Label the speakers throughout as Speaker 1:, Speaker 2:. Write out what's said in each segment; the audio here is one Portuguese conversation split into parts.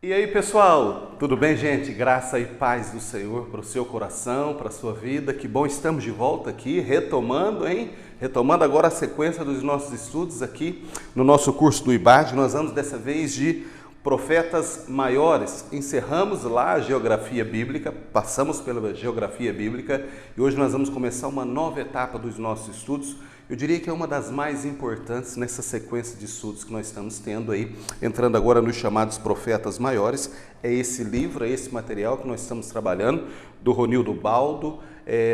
Speaker 1: E aí, pessoal, tudo bem, gente? Graça e paz do Senhor para o seu coração, para a sua vida. Que bom, estamos de volta aqui, retomando, hein? Retomando agora a sequência dos nossos estudos aqui no nosso curso do IBAD. Nós vamos dessa vez de profetas maiores. Encerramos lá a geografia bíblica, passamos pela geografia bíblica e hoje nós vamos começar uma nova etapa dos nossos estudos. Eu diria que é uma das mais importantes nessa sequência de estudos que nós estamos tendo aí, entrando agora nos chamados profetas maiores. É esse livro, é esse material que nós estamos trabalhando, do Ronildo Baldo.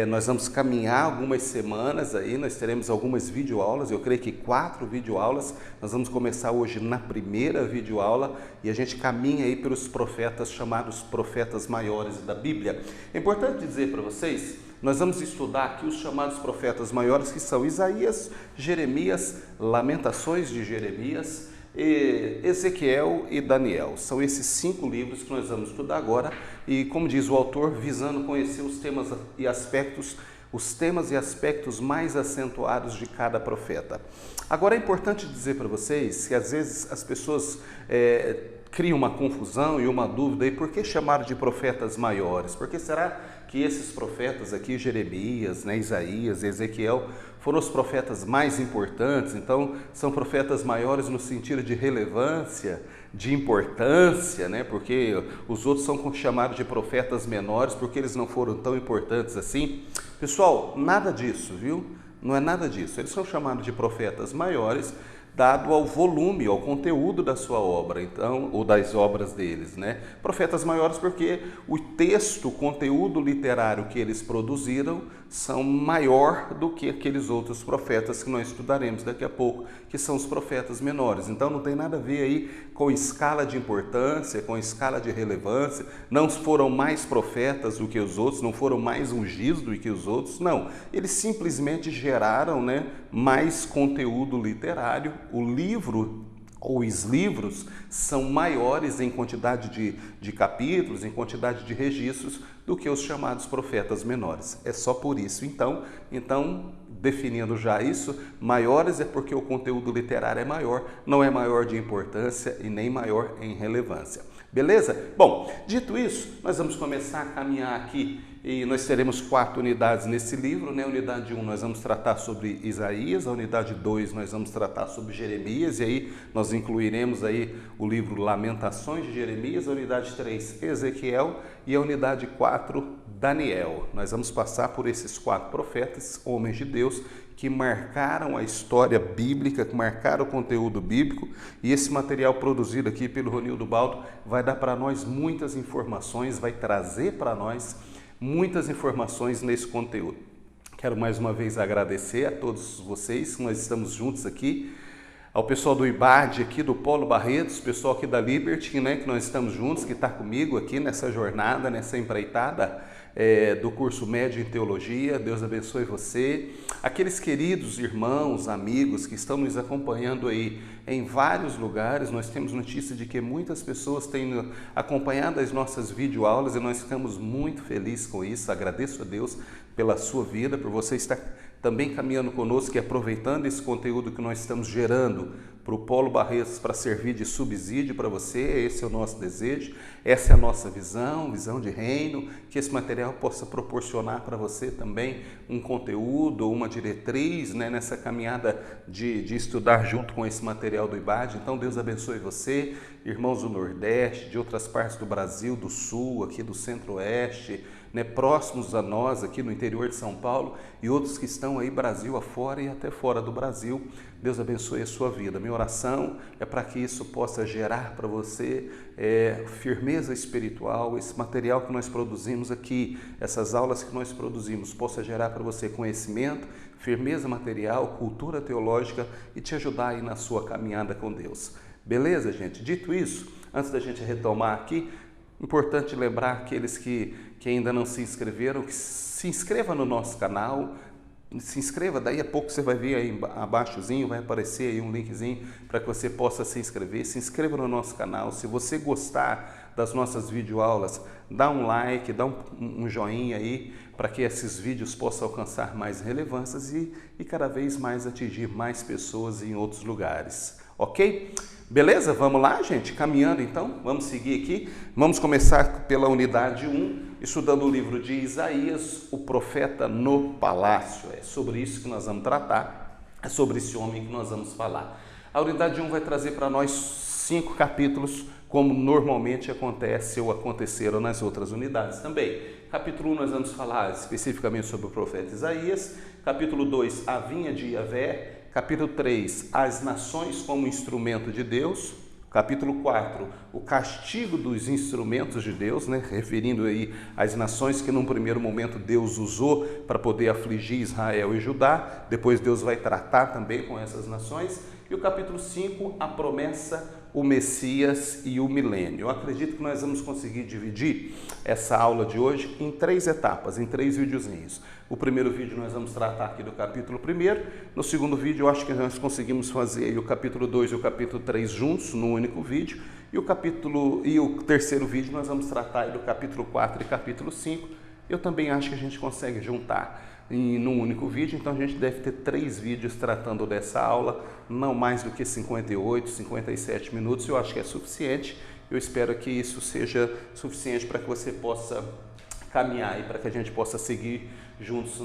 Speaker 1: Nós vamos caminhar algumas semanas aí, nós teremos algumas videoaulas, eu creio que 4 videoaulas. Nós vamos começar hoje na primeira videoaula e a gente caminha aí pelos profetas chamados profetas maiores da Bíblia. É importante dizer para vocês, nós vamos estudar aqui os chamados profetas maiores, que são Isaías, Jeremias, Lamentações de Jeremias, Ezequiel e Daniel. São esses 5 livros que nós vamos estudar agora e, como diz o autor, visando conhecer os temas e aspectos mais acentuados de cada profeta. Agora é importante dizer para vocês que às vezes as pessoas criam uma confusão e uma dúvida, e por que chamaram de profetas maiores? Por que será que esses profetas aqui, Jeremias, Isaías, Ezequiel, foram os profetas mais importantes? Então, são profetas maiores no sentido de relevância, de importância, porque os outros são chamados de profetas menores porque eles não foram tão importantes assim. Pessoal, nada disso, viu? Não é nada disso. Eles são chamados de profetas maiores dado ao volume, ao conteúdo da sua obra, então, ou das obras deles, Profetas maiores porque o texto, o conteúdo literário que eles produziram são maior do que aqueles outros profetas que nós estudaremos daqui a pouco, que são os profetas menores. Então não tem nada a ver aí com escala de importância, com escala de relevância, não foram mais profetas do que os outros, não foram mais ungidos do que os outros, não. Eles simplesmente geraram, mais conteúdo literário. O livro ou os livros são maiores em quantidade de capítulos, em quantidade de registros, do que os chamados profetas menores. É só por isso. Então, definindo já isso, maiores é porque o conteúdo literário é maior, não é maior de importância e nem maior em relevância. Beleza? Bom, dito isso, nós vamos começar a caminhar aqui e nós teremos 4 unidades nesse livro, A unidade 1 nós vamos tratar sobre Isaías, a unidade 2 nós vamos tratar sobre Jeremias, e aí nós incluiremos aí o livro Lamentações de Jeremias, a unidade 3 Ezequiel e a unidade 4 Daniel. Nós vamos passar por esses 4 profetas, homens de Deus, que marcaram a história bíblica, que marcaram o conteúdo bíblico, e esse material produzido aqui pelo Ronildo Baldo vai dar para nós muitas informações, vai trazer para nós muitas informações nesse conteúdo. Quero mais uma vez agradecer a todos vocês que nós estamos juntos aqui, ao pessoal do IBAD aqui, do Polo Barretos, pessoal aqui da Liberty, que nós estamos juntos, que está comigo aqui nessa jornada, nessa empreitada do curso médio em teologia. Deus abençoe você. Aqueles queridos irmãos, amigos que estão nos acompanhando aí em vários lugares, nós temos notícia de que muitas pessoas têm acompanhado as nossas videoaulas e nós ficamos muito felizes com isso. Agradeço a Deus pela sua vida, por você estar também caminhando conosco e aproveitando esse conteúdo que nós estamos gerando para o Polo Barretos para servir de subsídio para você. Esse é o nosso desejo, essa é a nossa visão de reino, que esse material possa proporcionar para você também um conteúdo, uma diretriz, nessa caminhada de estudar junto com esse material do IBAD. Então Deus abençoe você, irmãos do Nordeste, de outras partes do Brasil, do Sul, aqui do Centro-Oeste, próximos a nós aqui no interior de São Paulo e outros que estão aí Brasil afora e até fora do Brasil. Deus abençoe a sua vida. Minha oração é para que isso possa gerar para você firmeza espiritual, esse material que nós produzimos aqui, essas aulas que nós produzimos, possa gerar para você conhecimento, firmeza material, cultura teológica e te ajudar aí na sua caminhada com Deus. Beleza, gente? Dito isso, antes da gente retomar aqui, importante lembrar aqueles que ainda não se inscreveram, que se inscreva no nosso canal, se inscreva, daí a pouco você vai ver aí abaixozinho, vai aparecer aí um linkzinho para que você possa se inscrever. Se inscreva no nosso canal. Se você gostar das nossas videoaulas, dá um like, dá um joinha aí, para que esses vídeos possam alcançar mais relevâncias e cada vez mais atingir mais pessoas em outros lugares. ok? Beleza? Vamos lá, gente? Caminhando então, vamos seguir aqui. Vamos começar pela unidade 1, estudando o livro de Isaías, o profeta no palácio. É sobre isso que nós vamos tratar, é sobre esse homem que nós vamos falar. A unidade 1 vai trazer para nós 5 capítulos, como normalmente acontece ou aconteceram nas outras unidades também. Capítulo 1 nós vamos falar especificamente sobre o profeta Isaías. Capítulo 2, a vinha de Yahvé. Capítulo 3, as nações como instrumento de Deus. Capítulo 4, o castigo dos instrumentos de Deus, né? Referindo aí às nações que num primeiro momento Deus usou para poder afligir Israel e Judá. Depois Deus vai tratar também com essas nações. E o capítulo 5, a promessa, o Messias e o milênio. Eu acredito que nós vamos conseguir dividir essa aula de hoje em 3 etapas, em 3 videozinhos. O primeiro vídeo nós vamos tratar aqui do capítulo 1. No segundo vídeo eu acho que nós conseguimos fazer aí o capítulo 2 e o capítulo 3 juntos num único vídeo. E o terceiro vídeo nós vamos tratar aí do capítulo 4 e capítulo 5. Eu também acho que a gente consegue juntar num único vídeo, então a gente deve ter 3 vídeos tratando dessa aula, não mais do que 58, 57 minutos, eu acho que é suficiente. Eu espero que isso seja suficiente para que você possa caminhar e para que a gente possa seguir juntos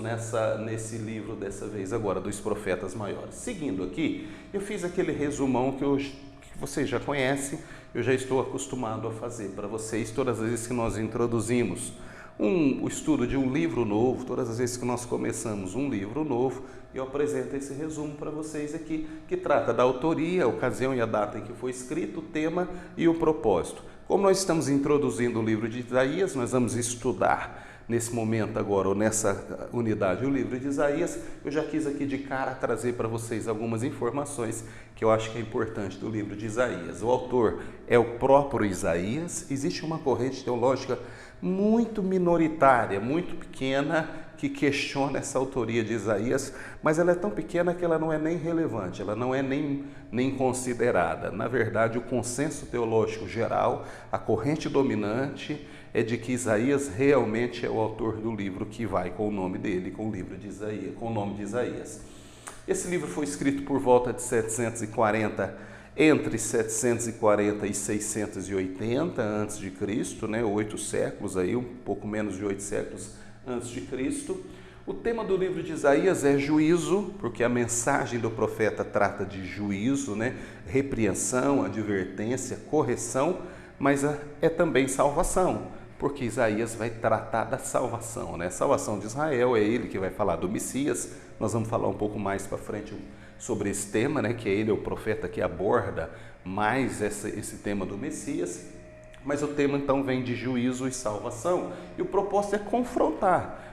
Speaker 1: nesse livro dessa vez agora, dos profetas maiores. Seguindo aqui, eu fiz aquele resumão que vocês já conhecem, eu já estou acostumado a fazer para vocês todas as vezes que nós introduzimos o estudo de um livro novo, todas as vezes que nós começamos um livro novo, eu apresento esse resumo para vocês aqui, que trata da autoria, a ocasião e a data em que foi escrito, o tema e o propósito. Como nós estamos introduzindo o livro de Isaías, nós vamos estudar nesse momento agora, ou nessa unidade, o livro de Isaías. Eu já quis aqui de cara trazer para vocês algumas informações que eu acho que é importante do livro de Isaías. O autor é o próprio Isaías. Existe uma corrente teológica muito minoritária, muito pequena, que questiona essa autoria de Isaías, mas ela é tão pequena que ela não é nem relevante, ela não é nem considerada. Na verdade, o consenso teológico geral, a corrente dominante, é de que Isaías realmente é o autor do livro que vai com o nome dele, com o livro de Isaías, com o nome de Isaías. Esse livro foi escrito por volta de 740, entre 740 e 680 a.C., né, 8 séculos, aí, um pouco menos de 8 séculos antes de Cristo. O tema do livro de Isaías é juízo, porque a mensagem do profeta trata de juízo, né, repreensão, advertência, correção, mas é também salvação, porque Isaías vai tratar da salvação, né? Salvação de Israel, é ele que vai falar do Messias. Nós vamos falar um pouco mais para frente sobre esse tema, né? Que ele é o profeta que aborda mais esse tema do Messias. Mas o tema então vem de juízo e salvação, e o propósito é confrontar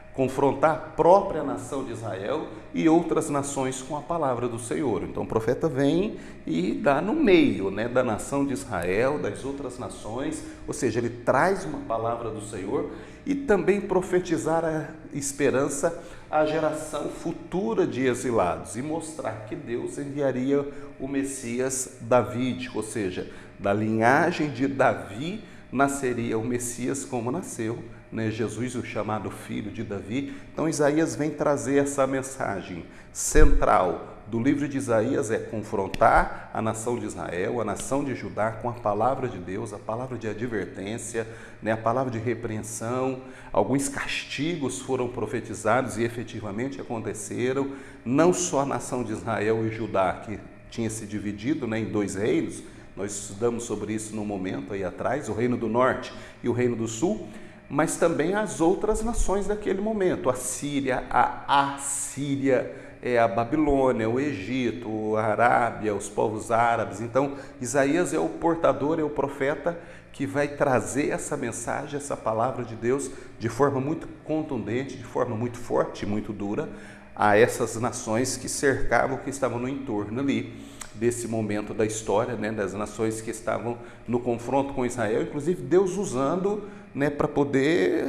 Speaker 1: a própria nação de Israel e outras nações com a palavra do Senhor. Então o profeta vem e dá no meio, né, da nação de Israel, das outras nações, ou seja, ele traz uma palavra do Senhor e também profetizar a esperança à geração futura de exilados e mostrar que Deus enviaria o Messias davídico, ou seja, da linhagem de Davi nasceria o Messias como nasceu, né? Jesus, o chamado filho de Davi. Então Isaías vem trazer essa mensagem central do livro de Isaías, é confrontar a nação de Israel, a nação de Judá com a palavra de Deus, a palavra de advertência, né? A palavra de repreensão. Alguns castigos foram profetizados e efetivamente aconteceram, não só a nação de Israel e Judá, que tinha se dividido, né, em 2 reinos. Nós estudamos sobre isso no momento aí atrás, o reino do norte e o reino do sul, mas também as outras nações daquele momento, a Síria, a Assíria, a Babilônia, o Egito, a Arábia, os povos árabes. Então, Isaías é o portador, é o profeta que vai trazer essa mensagem, essa palavra de Deus de forma muito contundente, de forma muito forte, muito dura, a essas nações que cercavam, que estavam no entorno ali desse momento da história, né, das nações que estavam no confronto com Israel, inclusive Deus usando, né, para poder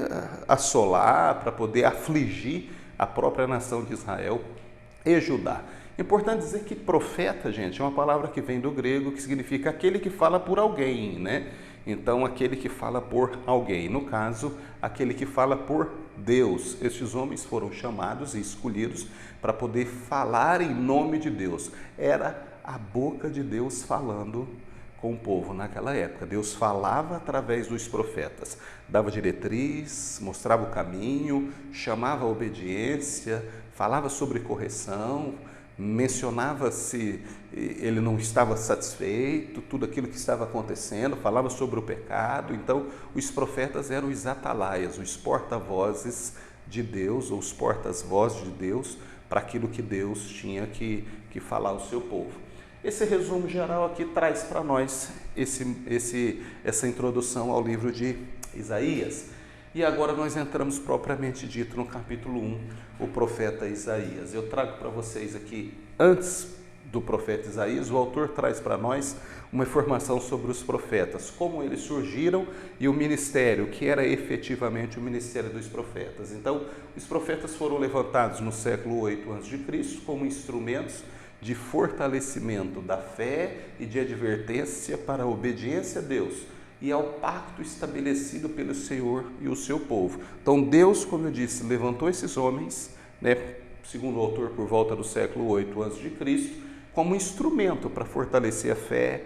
Speaker 1: assolar, para poder afligir a própria nação de Israel e Judá. Importante dizer que profeta, gente, é uma palavra que vem do grego, que significa aquele que fala por alguém, né? Então, aquele que fala por alguém, no caso, aquele que fala por Deus. Estes homens foram chamados e escolhidos para poder falar em nome de Deus. Era a boca de Deus falando com o povo naquela época. Deus falava através dos profetas, dava diretriz, mostrava o caminho, chamava a obediência, falava sobre correção, mencionava se ele não estava satisfeito, tudo aquilo que estava acontecendo, falava sobre o pecado. Então, os profetas eram os atalaias, os porta-vozes de Deus, ou os porta-vozes de Deus, para aquilo que Deus tinha que falar ao seu povo. Esse resumo geral aqui traz para nós essa introdução ao livro de Isaías. E agora nós entramos propriamente dito no capítulo 1, o profeta Isaías. Eu trago para vocês aqui, antes do profeta Isaías, o autor traz para nós uma informação sobre os profetas, como eles surgiram e o ministério, que era efetivamente o ministério dos profetas. Então, os profetas foram levantados no século 8 a.C. como instrumentos de fortalecimento da fé e de advertência para a obediência a Deus e ao pacto estabelecido pelo Senhor e o seu povo. Então Deus, como eu disse, levantou esses homens, segundo o autor, por volta do século 8 a.C., como instrumento para fortalecer a fé,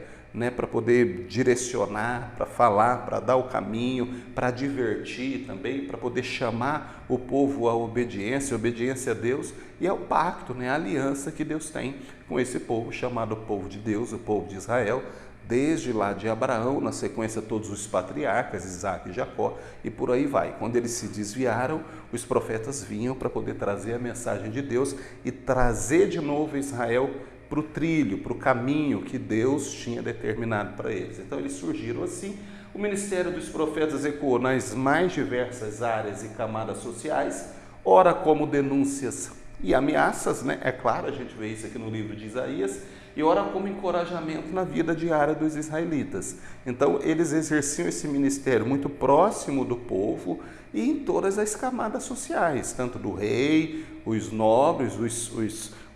Speaker 1: para poder direcionar, para falar, para dar o caminho, para advertir também, para poder chamar o povo à obediência a Deus e ao pacto, a aliança que Deus tem com esse povo chamado povo de Deus, o povo de Israel, desde lá de Abraão, na sequência todos os patriarcas, Isaac e Jacó, e por aí vai. Quando eles se desviaram, os profetas vinham para poder trazer a mensagem de Deus e trazer de novo Israel para o trilho, para o caminho que Deus tinha determinado para eles. Então eles surgiram assim. O ministério dos profetas ecoou nas mais diversas áreas e camadas sociais, ora como denúncias e ameaças, é claro, a gente vê isso aqui no livro de Isaías, e ora como encorajamento na vida diária dos israelitas. Então eles exerciam esse ministério muito próximo do povo e em todas as camadas sociais, tanto do rei, os nobres,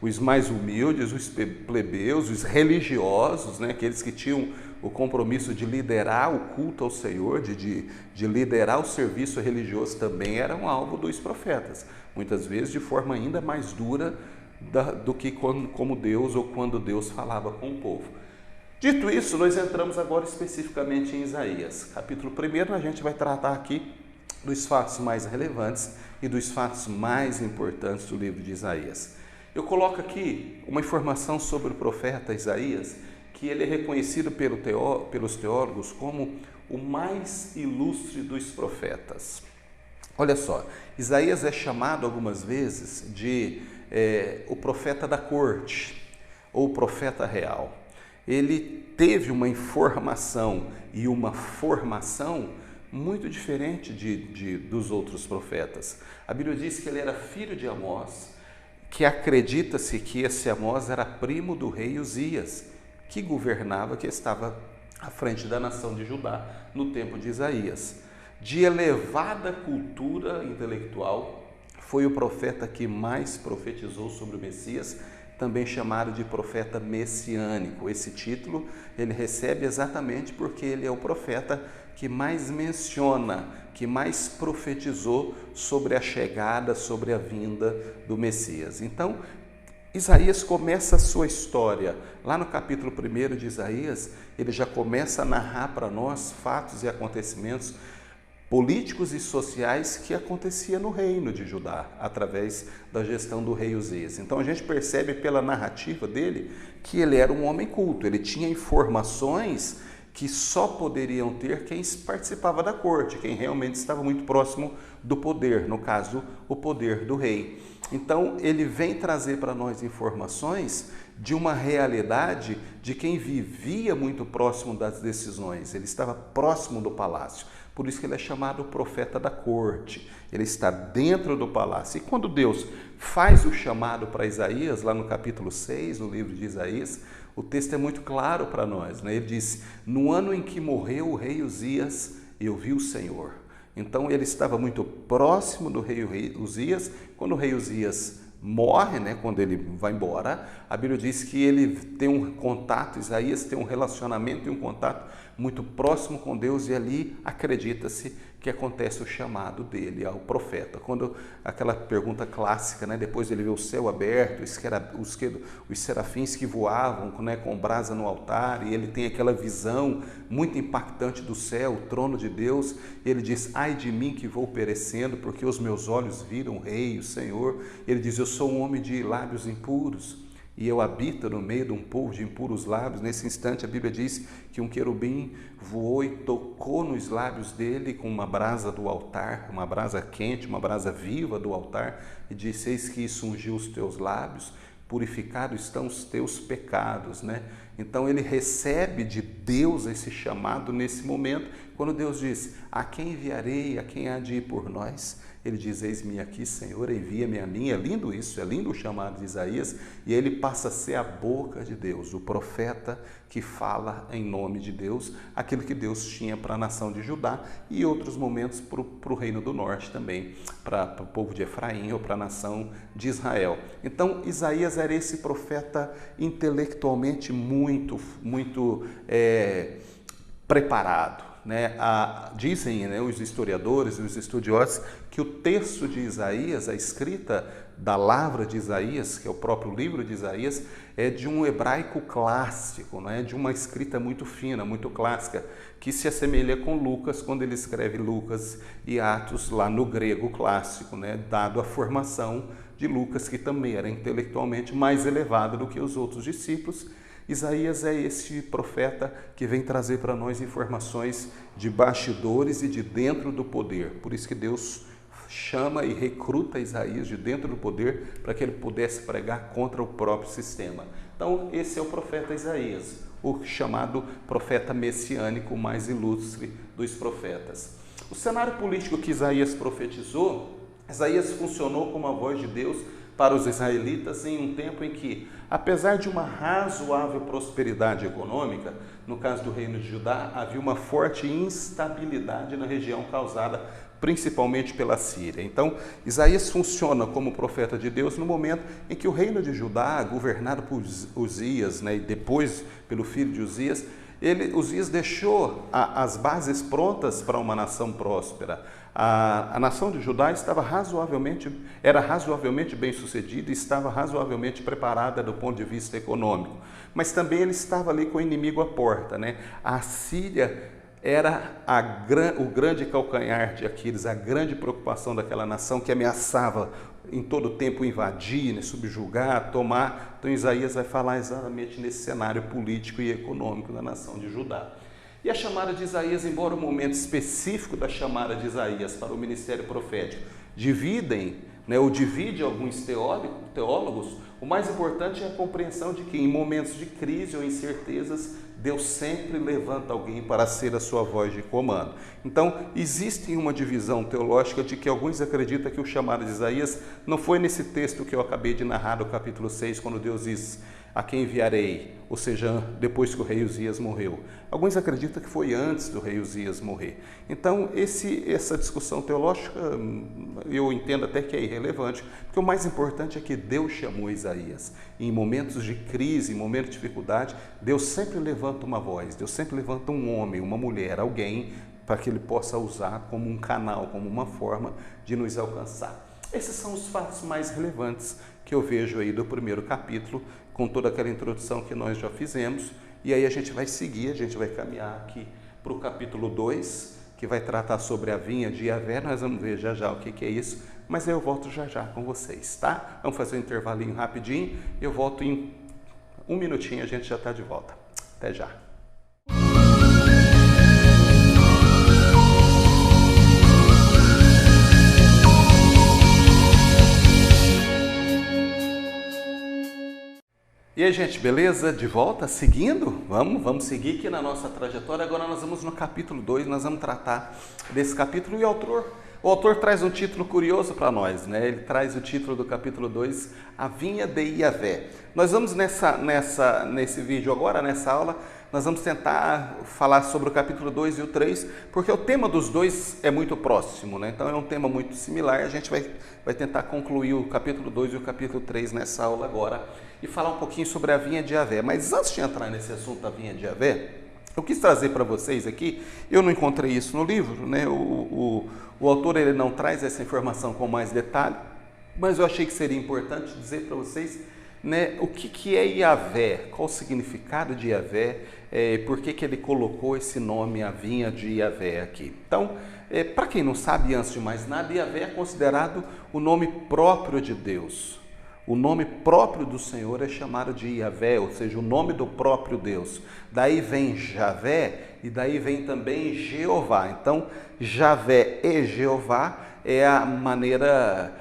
Speaker 1: os mais humildes, os plebeus, os religiosos, aqueles que tinham o compromisso de liderar o culto ao Senhor, de liderar o serviço religioso, também eram alvo dos profetas, muitas vezes de forma ainda mais dura do que como Deus ou quando Deus falava com o povo. Dito isso, nós entramos agora especificamente em Isaías. Capítulo 1, a gente vai tratar aqui dos fatos mais relevantes e dos fatos mais importantes do livro de Isaías. Eu coloco aqui uma informação sobre o profeta Isaías, que ele é reconhecido pelos teólogos como o mais ilustre dos profetas. Olha só, Isaías é chamado algumas vezes de o profeta da corte, ou o profeta real. Ele teve uma informação e uma formação muito diferente dos outros profetas. A Bíblia diz que ele era filho de Amós, que acredita-se que esse Amós era primo do rei Uzias, que governava, que estava à frente da nação de Judá no tempo de Isaías. De elevada cultura intelectual, foi o profeta que mais profetizou sobre o Messias, também chamado de profeta messiânico. Esse título ele recebe exatamente porque ele é o profeta que mais menciona, que mais profetizou sobre a chegada, sobre a vinda do Messias. Então, Isaías começa a sua história. Lá no capítulo 1 de Isaías, ele já começa a narrar para nós fatos e acontecimentos políticos e sociais que acontecia no reino de Judá, através da gestão do rei Uzias. Então a gente percebe pela narrativa dele que ele era um homem culto, ele tinha informações que só poderiam ter quem participava da corte, quem realmente estava muito próximo do poder, no caso, o poder do rei. Então ele vem trazer para nós informações de uma realidade de quem vivia muito próximo das decisões, ele estava próximo do palácio. Por isso que ele é chamado profeta da corte, ele está dentro do palácio. E quando Deus faz o chamado para Isaías, lá no capítulo 6, no livro de Isaías, o texto é muito claro para nós, Ele diz, no ano em que morreu o rei Uzias, eu vi o Senhor. Então ele estava muito próximo do rei Uzias. Quando o rei Uzias morre, quando ele vai embora, a Bíblia diz que ele tem um contato, Isaías tem um relacionamento e um contato muito próximo com Deus, e ali acredita-se que acontece o chamado dele ao profeta. Quando aquela pergunta clássica, né, depois ele vê o céu aberto, os serafins que voavam, né, com brasa no altar, e ele tem aquela visão muito impactante do céu, o trono de Deus, e ele diz: ai de mim que vou perecendo, porque os meus olhos viram o Rei, o Senhor. Ele diz: eu sou um homem de lábios impuros, e eu habito no meio de um povo de impuros lábios. Nesse instante a Bíblia diz que um querubim voou e tocou nos lábios dele com uma brasa do altar, uma brasa quente, uma brasa viva do altar, e disse: eis que isso ungiu os teus lábios, purificados estão os teus pecados, né? Então ele recebe de Deus esse chamado nesse momento, quando Deus diz: a quem enviarei, a quem há de ir por nós? Ele diz: eis-me aqui, Senhor, envia-me a mim. É lindo isso, é lindo o chamado de Isaías, e ele passa a ser a boca de Deus, o profeta que fala em nome de Deus, aquilo que Deus tinha para a nação de Judá e em outros momentos para o reino do norte também, para o povo de Efraim ou para a nação de Israel. Então Isaías era esse profeta intelectualmente muito preparado, né? Dizem, né, os historiadores e os estudiosos que o texto de Isaías, a escrita da lavra de Isaías, que é o próprio livro de Isaías, é de um hebraico clássico, né? De uma escrita muito fina, muito clássica, que se assemelha com Lucas, quando ele escreve Lucas e Atos lá no grego clássico, né? Dado a formação de Lucas, que também era intelectualmente mais elevado do que os outros discípulos. Isaías é esse profeta que vem trazer para nós informações de bastidores e de dentro do poder. Por isso que Deus chama e recruta Isaías de dentro do poder para que ele pudesse pregar contra o próprio sistema. Então, esse é o profeta Isaías, o chamado profeta messiânico mais ilustre dos profetas. O cenário político que Isaías profetizou, Isaías funcionou como a voz de Deus para os israelitas em um tempo em que, apesar de uma razoável prosperidade econômica, no caso do reino de Judá, havia uma forte instabilidade na região causada principalmente pela Síria. Então, Isaías funciona como profeta de Deus no momento em que o reino de Judá, governado por Uzias, né, e depois pelo filho de Uzias, Uzias deixou as bases prontas para uma nação próspera. A nação de Judá era razoavelmente bem sucedida e estava razoavelmente preparada do ponto de vista econômico, mas também ele estava ali com o inimigo à porta, né? A Síria era o grande calcanhar de Aquiles, a grande preocupação daquela nação que ameaçava em todo tempo invadir, né, subjugar, tomar. Então Isaías vai falar exatamente nesse cenário político e econômico da nação de Judá. E a chamada de Isaías, embora o momento específico da chamada de Isaías para o ministério profético divide alguns teólogos, o mais importante é a compreensão de que em momentos de crise ou incertezas, Deus sempre levanta alguém para ser a sua voz de comando. Então, existe uma divisão teológica de que alguns acreditam que o chamado de Isaías não foi nesse texto que eu acabei de narrar, do capítulo 6, quando Deus diz: a quem enviarei? Ou seja, depois que o rei Uzias morreu. Alguns acreditam que foi antes do rei Uzias morrer. Então, essa discussão teológica, eu entendo até que é irrelevante, porque o mais importante é que Deus chamou Isaías. E em momentos de crise, em momentos de dificuldade, Deus sempre levanta uma voz, Deus sempre levanta um homem, uma mulher, alguém, para que ele possa usar como um canal, como uma forma de nos alcançar. Esses são os fatos mais relevantes que eu vejo aí do primeiro capítulo, com toda aquela introdução que nós já fizemos, e aí a gente vai seguir, a gente vai caminhar aqui para o capítulo 2, que vai tratar sobre a vinha de Yavé. Nós vamos ver já já o que é isso, mas eu volto já já com vocês, tá? Vamos fazer um intervalinho rapidinho, eu volto em um minutinho, a gente já está de volta. Até já. E aí, gente, beleza? De volta? Seguindo? Vamos seguir aqui na nossa trajetória. Agora nós vamos no capítulo 2, nós vamos tratar desse capítulo. E o autor traz um título curioso para nós, né? Ele traz o título do capítulo 2, A Vinha de Yavé. Nós vamos nesse vídeo agora, nessa aula, nós vamos tentar falar sobre o capítulo 2 e o 3, porque o tema dos dois é muito próximo, né? Então é um tema muito similar. A gente vai tentar concluir o capítulo 2 e o capítulo 3 nessa aula agora e falar um pouquinho sobre a vinha de Yavé. Mas antes de entrar nesse assunto da vinha de Yavé, Eu quis trazer para vocês aqui, eu não encontrei isso no livro, né? O autor ele não traz essa informação com mais detalhe, mas eu achei que seria importante dizer para vocês, né, o que é Yahvé, qual o significado de Yahvé, por que ele colocou esse nome, a vinha de Yahvé aqui. Então, para quem não sabe, antes de mais nada, Yahvé é considerado o nome próprio de Deus. O nome próprio do Senhor é chamado de Yahvé, ou seja, o nome do próprio Deus. Daí vem Javé e daí vem também Jeová. Então, Javé e Jeová é a maneira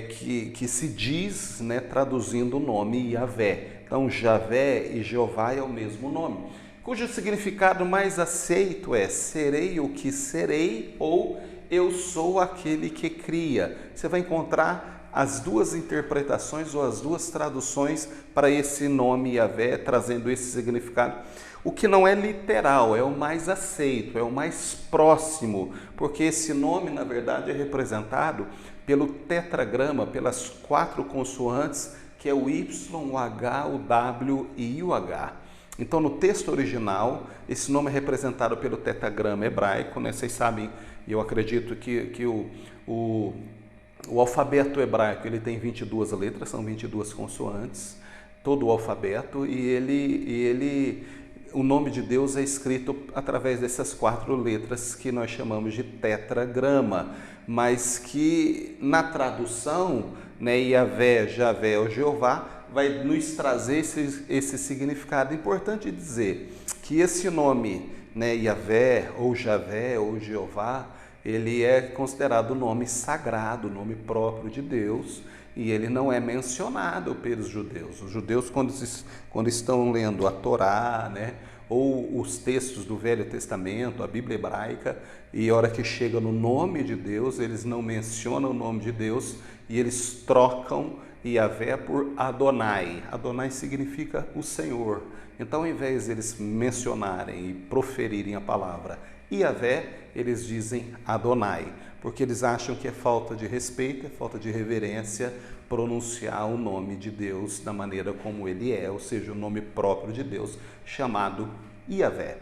Speaker 1: que se diz, né, traduzindo o nome Yahvé. Então, Javé e Jeová é o mesmo nome, cujo significado mais aceito é serei o que serei ou eu sou aquele que cria. Você vai encontrar as duas interpretações ou as duas traduções para esse nome Yahvé, trazendo esse significado. O que não é literal, é o mais aceito, é o mais próximo, porque esse nome, na verdade, é representado pelo tetragrama, pelas 4 consoantes, que é o Y, o H, o W e o H. Então, no texto original, esse nome é representado pelo tetragrama hebraico, né? Vocês sabem, e eu acredito que o alfabeto hebraico ele tem 22 letras, são 22 consoantes, todo o alfabeto, e o nome de Deus é escrito através dessas 4 letras que nós chamamos de tetragrama, mas que na tradução, né, Yahvé, Javé ou Jeová, vai nos trazer esse significado. Importante dizer que esse nome, né, Yahvé ou Javé ou Jeová, ele é considerado o nome sagrado, o nome próprio de Deus, e ele não é mencionado pelos judeus. Os judeus, quando estão lendo a Torá, né, ou os textos do Velho Testamento, a Bíblia hebraica, e a hora que chega no nome de Deus, eles não mencionam o nome de Deus e eles trocam Yahvé por Adonai. Adonai significa o Senhor. Então, ao invés de eles mencionarem e proferirem a palavra Yahvé, eles dizem Adonai, porque eles acham que é falta de respeito, é falta de reverência pronunciar o nome de Deus da maneira como ele é, ou seja, o nome próprio de Deus, chamado Yahvé.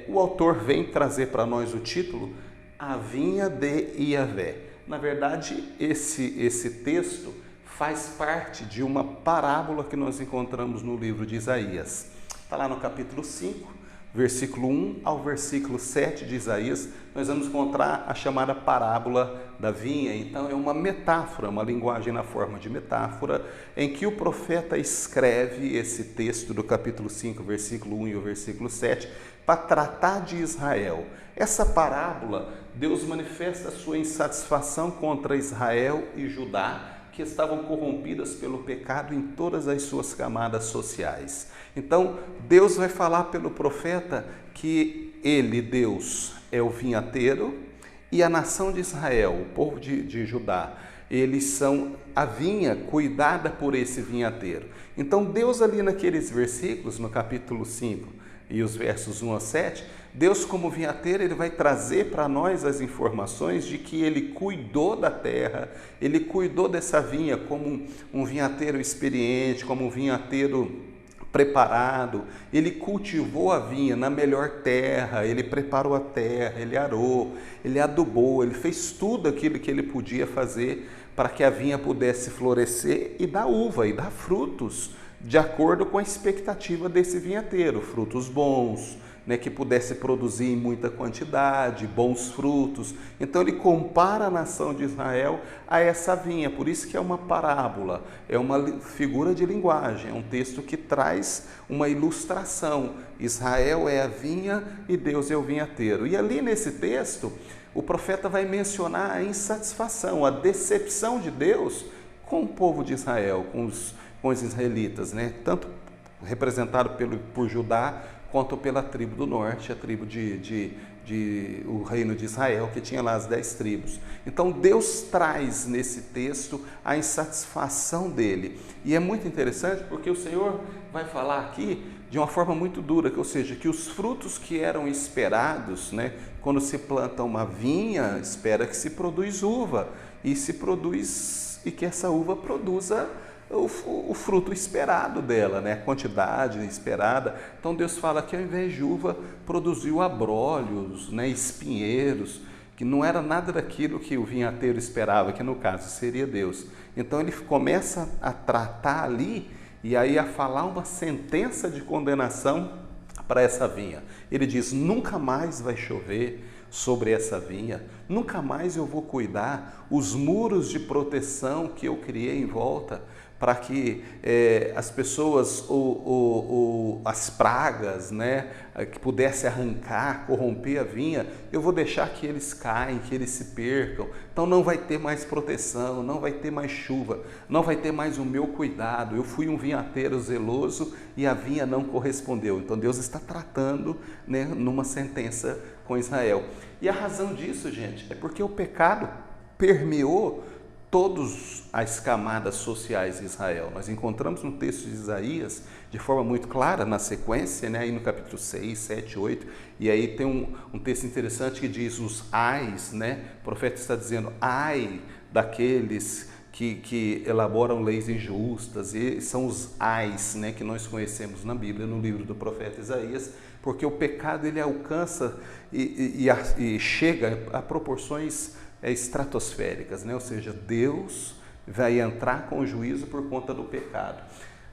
Speaker 1: O autor vem trazer para nós o título A Vinha de Yahvé. Na verdade, esse texto faz parte de uma parábola que nós encontramos no livro de Isaías. Está lá no capítulo 5, versículo 1 ao versículo 7 de Isaías, nós vamos encontrar a chamada parábola da vinha. Então é uma metáfora, uma linguagem na forma de metáfora, em que o profeta escreve esse texto do capítulo 5, versículo 1 e o versículo 7, para tratar de Israel. Essa parábola, Deus manifesta a sua insatisfação contra Israel e Judá, que estavam corrompidas pelo pecado em todas as suas camadas sociais. Então, Deus vai falar pelo profeta que ele, Deus, é o vinhateiro e a nação de Israel, o povo de Judá, eles são a vinha cuidada por esse vinhateiro. Então, Deus ali naqueles versículos, no capítulo 5 e os versos 1 a 7, Deus como vinhateiro, ele vai trazer para nós as informações de que ele cuidou da terra, ele cuidou dessa vinha como um vinhateiro experiente, como um vinhateiro preparado, ele cultivou a vinha na melhor terra, ele preparou a terra, ele arou, ele adubou, ele fez tudo aquilo que ele podia fazer para que a vinha pudesse florescer e dar uva e dar frutos, de acordo com a expectativa desse vinhateiro, frutos bons, né, que pudesse produzir em muita quantidade, bons frutos. Então ele compara a nação de Israel a essa vinha, por isso que é uma parábola, é uma figura de linguagem, é um texto que traz uma ilustração. Israel é a vinha e Deus é o vinhateiro. E ali nesse texto, o profeta vai mencionar a insatisfação, a decepção de Deus com o povo de Israel, com os israelitas, né? Tanto representado por Judá, quanto pela tribo do norte, a tribo o reino de Israel, que tinha lá as 10 tribos. Então Deus traz nesse texto a insatisfação dele. E é muito interessante porque o Senhor vai falar aqui de uma forma muito dura, ou seja, que os frutos que eram esperados, né, quando se planta uma vinha, espera que se produz uva, e que essa uva produza o fruto esperado dela, né? A quantidade esperada. Então Deus fala que ao invés de uva produziu abrolhos, né? Espinheiros, que não era nada daquilo que o vinhateiro esperava, que no caso seria Deus. Então ele começa a tratar ali e aí a falar uma sentença de condenação para essa vinha. Ele diz: nunca mais vai chover sobre essa vinha, nunca mais eu vou cuidar os muros de proteção que eu criei em volta para que as pessoas, as pragas, né, que pudesse arrancar, corromper a vinha, eu vou deixar que eles caem, que eles se percam. Então não vai ter mais proteção, não vai ter mais chuva, não vai ter mais o meu cuidado. Eu fui um vinhateiro zeloso e a vinha não correspondeu. Então Deus está tratando, né, numa sentença com Israel. E a razão disso, gente, é porque o pecado permeou todas as camadas sociais de Israel. Nós encontramos no texto de Isaías, de forma muito clara, na sequência, né, aí no capítulo 6, 7, 8, e aí tem um texto interessante que diz os ais, né? O profeta está dizendo: ai daqueles que elaboram leis injustas, e são os ais, né, que nós conhecemos na Bíblia, no livro do profeta Isaías, porque o pecado ele alcança e chega a proporções estratosféricas, né? Ou seja, Deus vai entrar com o juízo por conta do pecado.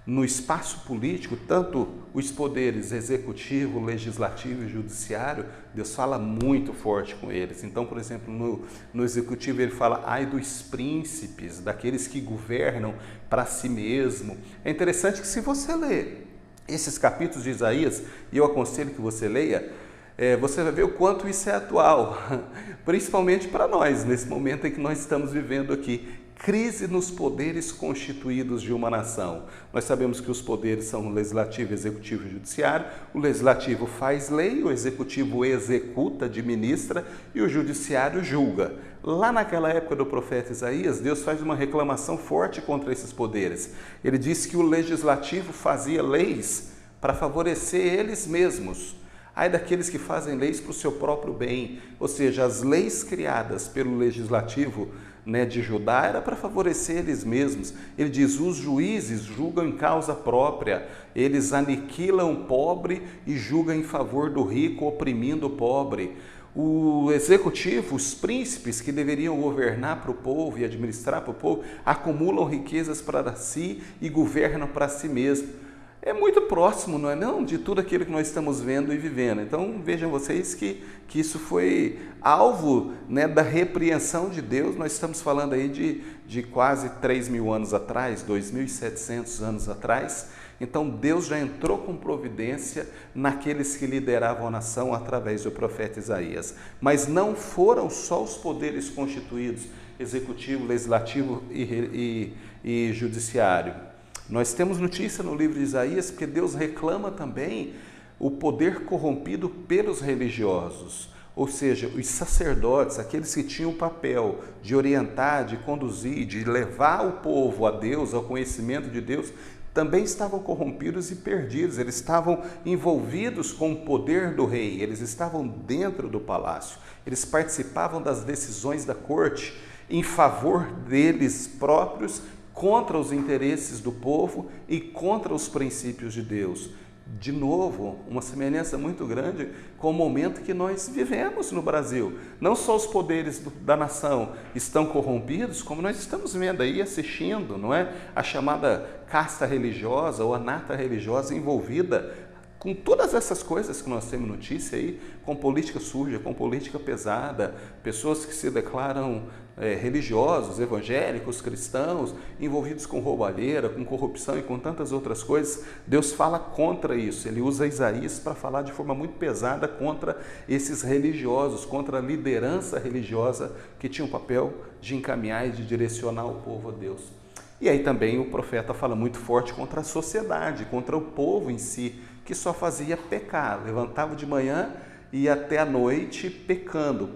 Speaker 1: No espaço político, tanto os poderes executivo, legislativo e judiciário, Deus fala muito forte com eles. Então, por exemplo, no executivo ele fala: ai dos príncipes, daqueles que governam para si mesmo. É interessante que, se você ler esses capítulos de Isaías, e eu aconselho que você leia, você vai ver o quanto isso é atual, principalmente para nós, nesse momento em que nós estamos vivendo aqui. Crise nos poderes constituídos de uma nação. Nós sabemos que os poderes são o legislativo, executivo e judiciário. O legislativo faz lei, o executivo executa, administra e o judiciário julga. Lá naquela época do profeta Isaías, Deus faz uma reclamação forte contra esses poderes. Ele diz que o legislativo fazia leis para favorecer eles mesmos. Ai daqueles que fazem leis para o seu próprio bem, ou seja, as leis criadas pelo legislativo, né, de Judá era para favorecer eles mesmos. Ele diz: os juízes julgam em causa própria, eles aniquilam o pobre e julgam em favor do rico, oprimindo o pobre. O executivo, os príncipes que deveriam governar para o povo e administrar para o povo, acumulam riquezas para si e governam para si mesmo. É muito próximo, não é não, de tudo aquilo que nós estamos vendo e vivendo. Então vejam vocês que isso foi alvo, né, da repreensão de Deus. Nós estamos falando aí de quase 3.000 anos atrás, 2.700 anos atrás. Então Deus já entrou com providência naqueles que lideravam a nação através do profeta Isaías. Mas não foram só os poderes constituídos, executivo, legislativo e judiciário. Nós temos notícia no livro de Isaías porque Deus reclama também o poder corrompido pelos religiosos, ou seja, os sacerdotes, aqueles que tinham o papel de orientar, de conduzir, de levar o povo a Deus, ao conhecimento de Deus, também estavam corrompidos e perdidos. Eles estavam envolvidos com o poder do rei, eles estavam dentro do palácio, eles participavam das decisões da corte em favor deles próprios, contra os interesses do povo e contra os princípios de Deus. De novo, uma semelhança muito grande com o momento que nós vivemos no Brasil. Não só os poderes da nação estão corrompidos, como nós estamos vendo aí, assistindo, não é? A chamada casta religiosa ou a nata religiosa envolvida com todas essas coisas que nós temos notícia aí, com política suja, com política pesada, pessoas que se declaram religiosos, evangélicos, cristãos, envolvidos com roubalheira, com corrupção e com tantas outras coisas. Deus fala contra isso. Ele usa Isaías para falar de forma muito pesada contra esses religiosos, contra a liderança religiosa que tinha o papel de encaminhar e de direcionar o povo a Deus. E aí também o profeta fala muito forte contra a sociedade, contra o povo em si, que só fazia pecar, levantava de manhã e ia até a noite pecando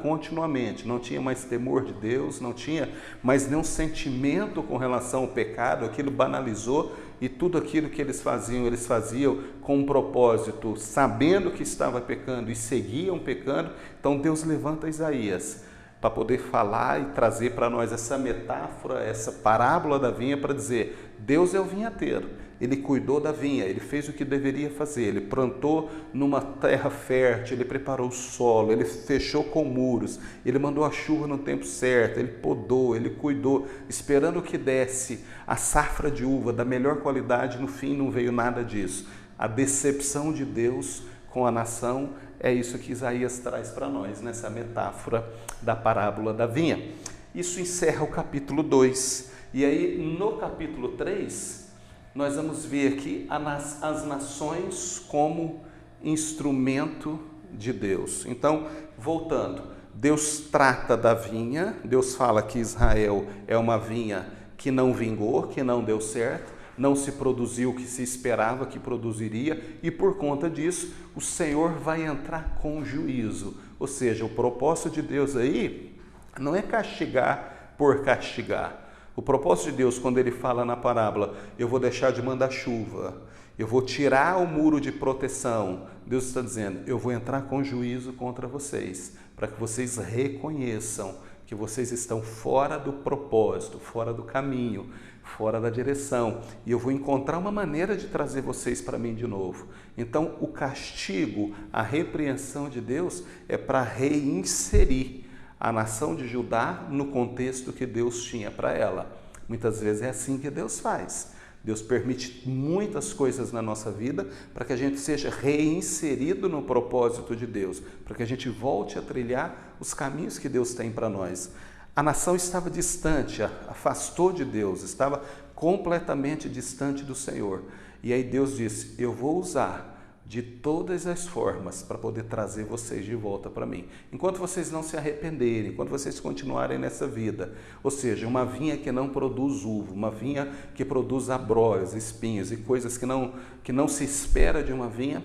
Speaker 1: continuamente, não tinha mais temor de Deus, não tinha mais nenhum sentimento com relação ao pecado, aquilo banalizou e tudo aquilo que eles faziam com um propósito, sabendo que estava pecando e seguiam pecando. Então Deus levanta Isaías para poder falar e trazer para nós essa metáfora, essa parábola da vinha para dizer, Deus é o vinhateiro, Ele cuidou da vinha, Ele fez o que deveria fazer, Ele plantou numa terra fértil, Ele preparou o solo, Ele fechou com muros, Ele mandou a chuva no tempo certo, Ele podou, Ele cuidou, esperando que desse a safra de uva da melhor qualidade, no fim não veio nada disso. A decepção de Deus com a nação é isso que Isaías traz para nós, nessa metáfora da parábola da vinha. Isso encerra o capítulo 2. E aí, no capítulo 3, nós vamos ver aqui as nações como instrumento de Deus. Então, voltando, Deus trata da vinha, Deus fala que Israel é uma vinha que não vingou, que não deu certo, não se produziu o que se esperava que produziria, e por conta disso, o Senhor vai entrar com juízo. Ou seja, o propósito de Deus aí não é castigar por castigar. O propósito de Deus, quando Ele fala na parábola, eu vou deixar de mandar chuva, eu vou tirar o muro de proteção, Deus está dizendo, eu vou entrar com juízo contra vocês, para que vocês reconheçam que vocês estão fora do propósito, fora do caminho, fora da direção, e eu vou encontrar uma maneira de trazer vocês para mim de novo. Então, o castigo, a repreensão de Deus é para reinserir a nação de Judá no contexto que Deus tinha para ela. Muitas vezes é assim que Deus faz. Deus permite muitas coisas na nossa vida para que a gente seja reinserido no propósito de Deus, para que a gente volte a trilhar os caminhos que Deus tem para nós. A nação estava distante, afastou de Deus, estava completamente distante do Senhor. E aí Deus disse, eu vou usar de todas as formas para poder trazer vocês de volta para mim. Enquanto vocês não se arrependerem, enquanto vocês continuarem nessa vida, ou seja, uma vinha que não produz uva, uma vinha que produz abrolhos, espinhos e coisas que não se espera de uma vinha,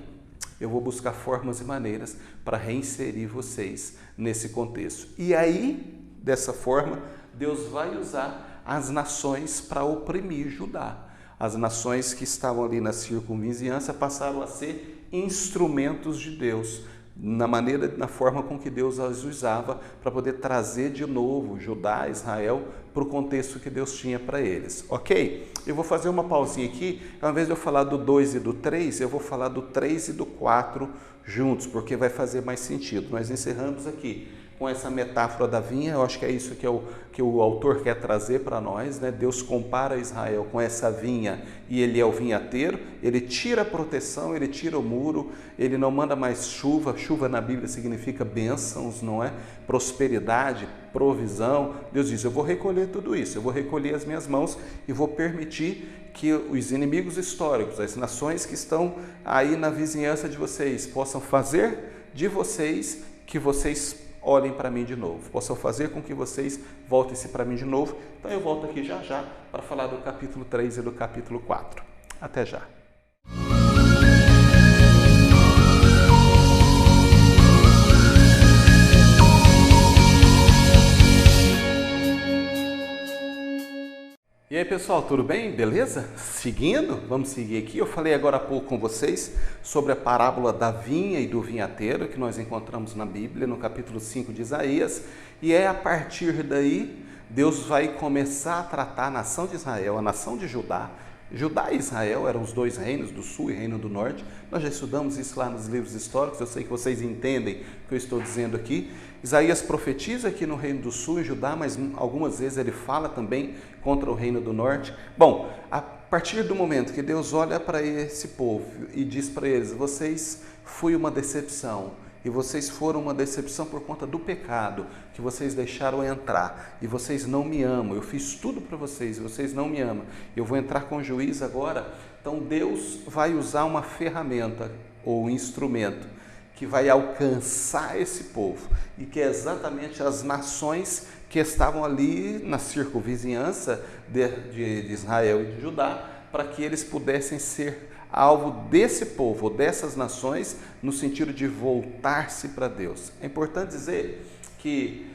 Speaker 1: eu vou buscar formas e maneiras para reinserir vocês nesse contexto. E aí, dessa forma, Deus vai usar as nações para oprimir Judá. As nações que estavam ali na circunvizinhança passaram a ser instrumentos de Deus, na forma com que Deus as usava para poder trazer de novo Judá, Israel, para o contexto que Deus tinha para eles. Ok? Eu vou fazer uma pausinha aqui, ao invés de eu falar do 2 e do 3, eu vou falar do 3 e do 4 juntos, porque vai fazer mais sentido. Nós encerramos aqui com essa metáfora da vinha, eu acho que é isso que o autor quer trazer para nós, né? Deus compara Israel com essa vinha e ele é o vinhateiro, ele tira a proteção, ele tira o muro, ele não manda mais chuva, chuva na Bíblia significa bênçãos, não é? Prosperidade, provisão. Deus diz, eu vou recolher tudo isso, eu vou recolher as minhas mãos e vou permitir que os inimigos históricos, as nações que estão aí na vizinhança de vocês, possam fazer de vocês que vocês olhem para mim de novo, possam fazer com que vocês voltem-se para mim de novo. Então eu volto aqui já já para falar do capítulo 3 e do capítulo 4. Até já. E aí pessoal, tudo bem? Beleza? Seguindo? Vamos seguir aqui. Eu falei agora há pouco com vocês sobre a parábola da vinha e do vinhateiro que nós encontramos na Bíblia, no capítulo 5 de Isaías. E é a partir daí, Deus vai começar a tratar a nação de Israel, a nação de Judá. Judá e Israel eram os dois reinos do sul e reino do norte. Nós já estudamos isso lá nos livros históricos, eu sei que vocês entendem o que eu estou dizendo aqui. Isaías profetiza aqui no reino do sul e Judá, mas algumas vezes ele fala também contra o reino do norte. Bom, a partir do momento que Deus olha para esse povo e diz para eles, vocês foi uma decepção, e vocês foram uma decepção por conta do pecado que vocês deixaram entrar, e vocês não me amam, eu fiz tudo para vocês, e vocês não me amam, eu vou entrar com juízo agora. Então Deus vai usar uma ferramenta ou um instrumento que vai alcançar esse povo, e que é exatamente as nações que estavam ali na circunvizinhança de Israel e de Judá, para que eles pudessem ser alvo desse povo, ou dessas nações, no sentido de voltar-se para Deus. É importante dizer que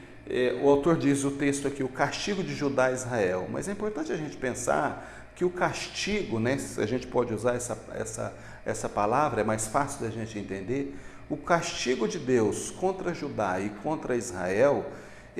Speaker 1: o autor diz o texto aqui, o castigo de Judá e Israel, mas é importante a gente pensar que o castigo, né, se a gente pode usar essa palavra, é mais fácil da gente entender, o castigo de Deus contra Judá e contra Israel,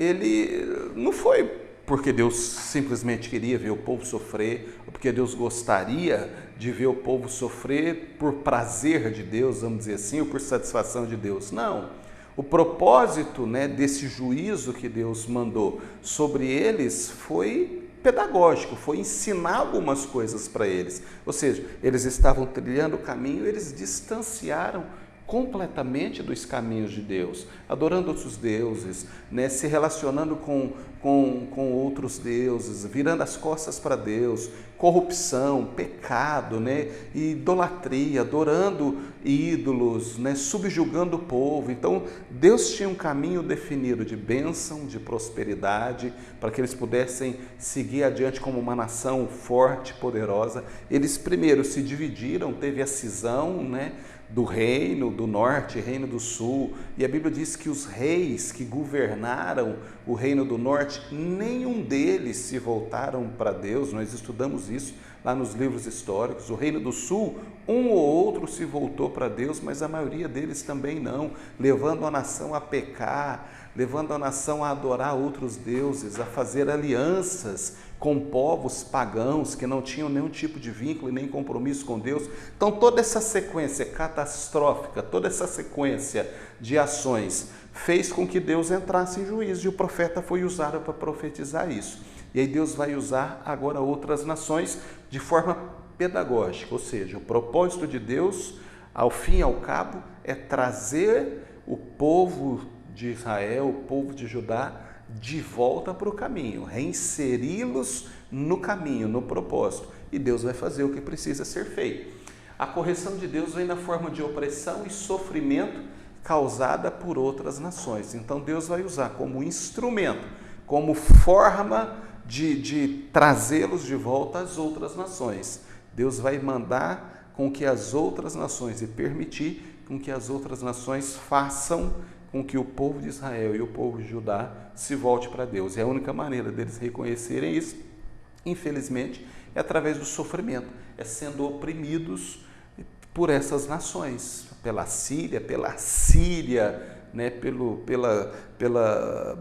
Speaker 1: ele não foi porque Deus simplesmente queria ver o povo sofrer, ou porque Deus gostaria de ver o povo sofrer por prazer de Deus, vamos dizer assim, ou por satisfação de Deus. Não. O propósito, né, desse juízo que Deus mandou sobre eles foi pedagógico, foi ensinar algumas coisas para eles. Ou seja, eles estavam trilhando o caminho, eles distanciaram completamente dos caminhos de Deus, adorando outros deuses, né, se relacionando com outros deuses, virando as costas para Deus, corrupção, pecado, né, idolatria, adorando ídolos, né, subjugando o povo. Então, Deus tinha um caminho definido de bênção, de prosperidade, para que eles pudessem seguir adiante como uma nação forte, poderosa. Eles primeiro se dividiram, teve a cisão, né, do reino do norte, reino do sul, e a Bíblia diz que os reis que governaram o reino do norte, nenhum deles se voltaram para Deus. Nós estudamos isso lá nos livros históricos. O reino do sul, um ou outro se voltou para Deus, mas a maioria deles também não, levando a nação a pecar, levando a nação a adorar outros deuses, a fazer alianças com povos pagãos que não tinham nenhum tipo de vínculo e nem compromisso com Deus. Então, toda essa sequência catastrófica, toda essa sequência de ações fez com que Deus entrasse em juízo, e o profeta foi usado para profetizar isso. E aí Deus vai usar agora outras nações de forma pedagógica, ou seja, o propósito de Deus, ao fim e ao cabo, é trazer o povo de Israel, o povo de Judá, de volta para o caminho, reinseri-los no caminho, no propósito. E Deus vai fazer o que precisa ser feito. A correção de Deus vem na forma de opressão e sofrimento causada por outras nações. Então Deus vai usar como instrumento, como forma de trazê-los de volta às outras nações. Deus vai mandar com que as outras nações e permitir com que as outras nações façam com que o povo de Israel e o povo de Judá se volte para Deus. E a única maneira deles reconhecerem isso, infelizmente, é através do sofrimento, é sendo oprimidos por essas nações, pela Síria, né, pela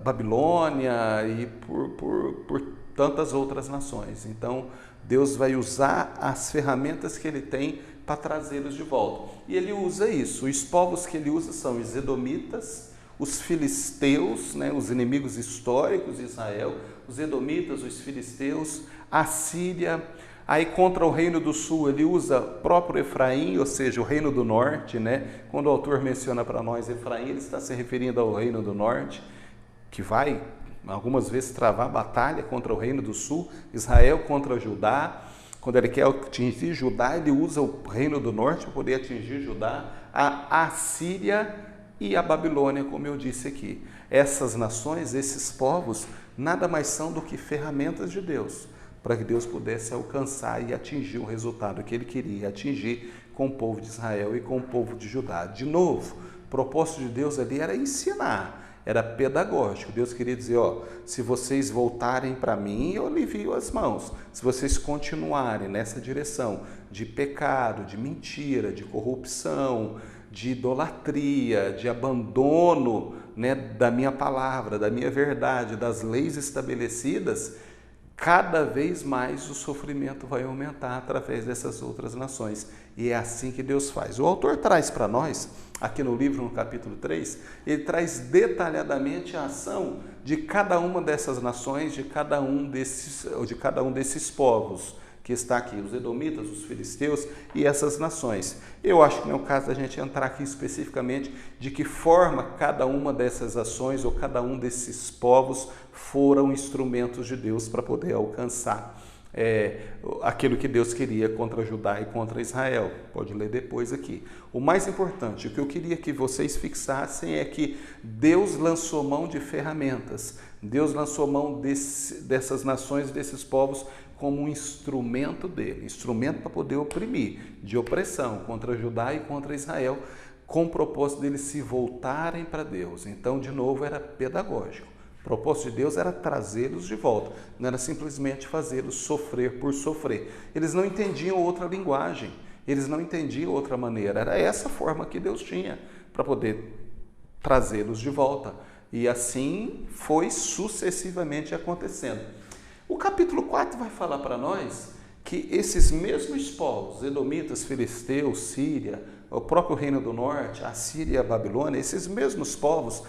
Speaker 1: Babilônia e por tantas outras nações. Então, Deus vai usar as ferramentas que Ele tem para trazê-los de volta. E Ele usa isso. Os povos que Ele usa são os edomitas, os filisteus, né, os inimigos históricos de Israel, os edomitas, os filisteus, a Síria. Aí contra o reino do sul Ele usa o próprio Efraim, ou seja, o reino do norte, né? Quando o autor menciona para nós Efraim, ele está se referindo ao reino do norte, que vai algumas vezes travar batalha contra o reino do sul, Israel contra Judá. Quando ele quer atingir Judá, ele usa o reino do norte para poder atingir Judá, a Assíria e a Babilônia, como eu disse aqui. Essas nações, esses povos, nada mais são do que ferramentas de Deus, para que Deus pudesse alcançar e atingir o resultado que Ele queria atingir com o povo de Israel e com o povo de Judá. De novo, o propósito de Deus ali era ensinar, era pedagógico. Deus queria dizer, se vocês voltarem para mim, eu alivio as mãos. Se vocês continuarem nessa direção de pecado, de mentira, de corrupção, de idolatria, de abandono, né, da minha palavra, da minha verdade, das leis estabelecidas, cada vez mais o sofrimento vai aumentar através dessas outras nações. E é assim que Deus faz. O autor traz para nós, aqui no livro, no capítulo 3, ele traz detalhadamente a ação de cada uma dessas nações, de cada um desses povos que está aqui, os edomitas, os filisteus e essas nações. Eu acho que não é o caso da gente entrar aqui especificamente de que forma cada uma dessas ações ou cada um desses povos foram instrumentos de Deus para poder alcançar aquilo que Deus queria contra Judá e contra Israel. Pode ler depois aqui. O mais importante, o que eu queria que vocês fixassem é que Deus lançou mão de ferramentas. Deus lançou mão dessas nações, desses povos, como um instrumento dele, instrumento para poder oprimir, de opressão contra Judá e contra Israel, com o propósito deles se voltarem para Deus. Então, de novo, era pedagógico. O propósito de Deus era trazê-los de volta, não era simplesmente fazê-los sofrer por sofrer. Eles não entendiam outra linguagem, eles não entendiam outra maneira. Era essa forma que Deus tinha para poder trazê-los de volta. E assim foi sucessivamente acontecendo. O capítulo 4 vai falar para nós que esses mesmos povos, edomitas, filisteus, Síria, o próprio Reino do Norte, a Síria e a Babilônia, esses mesmos povos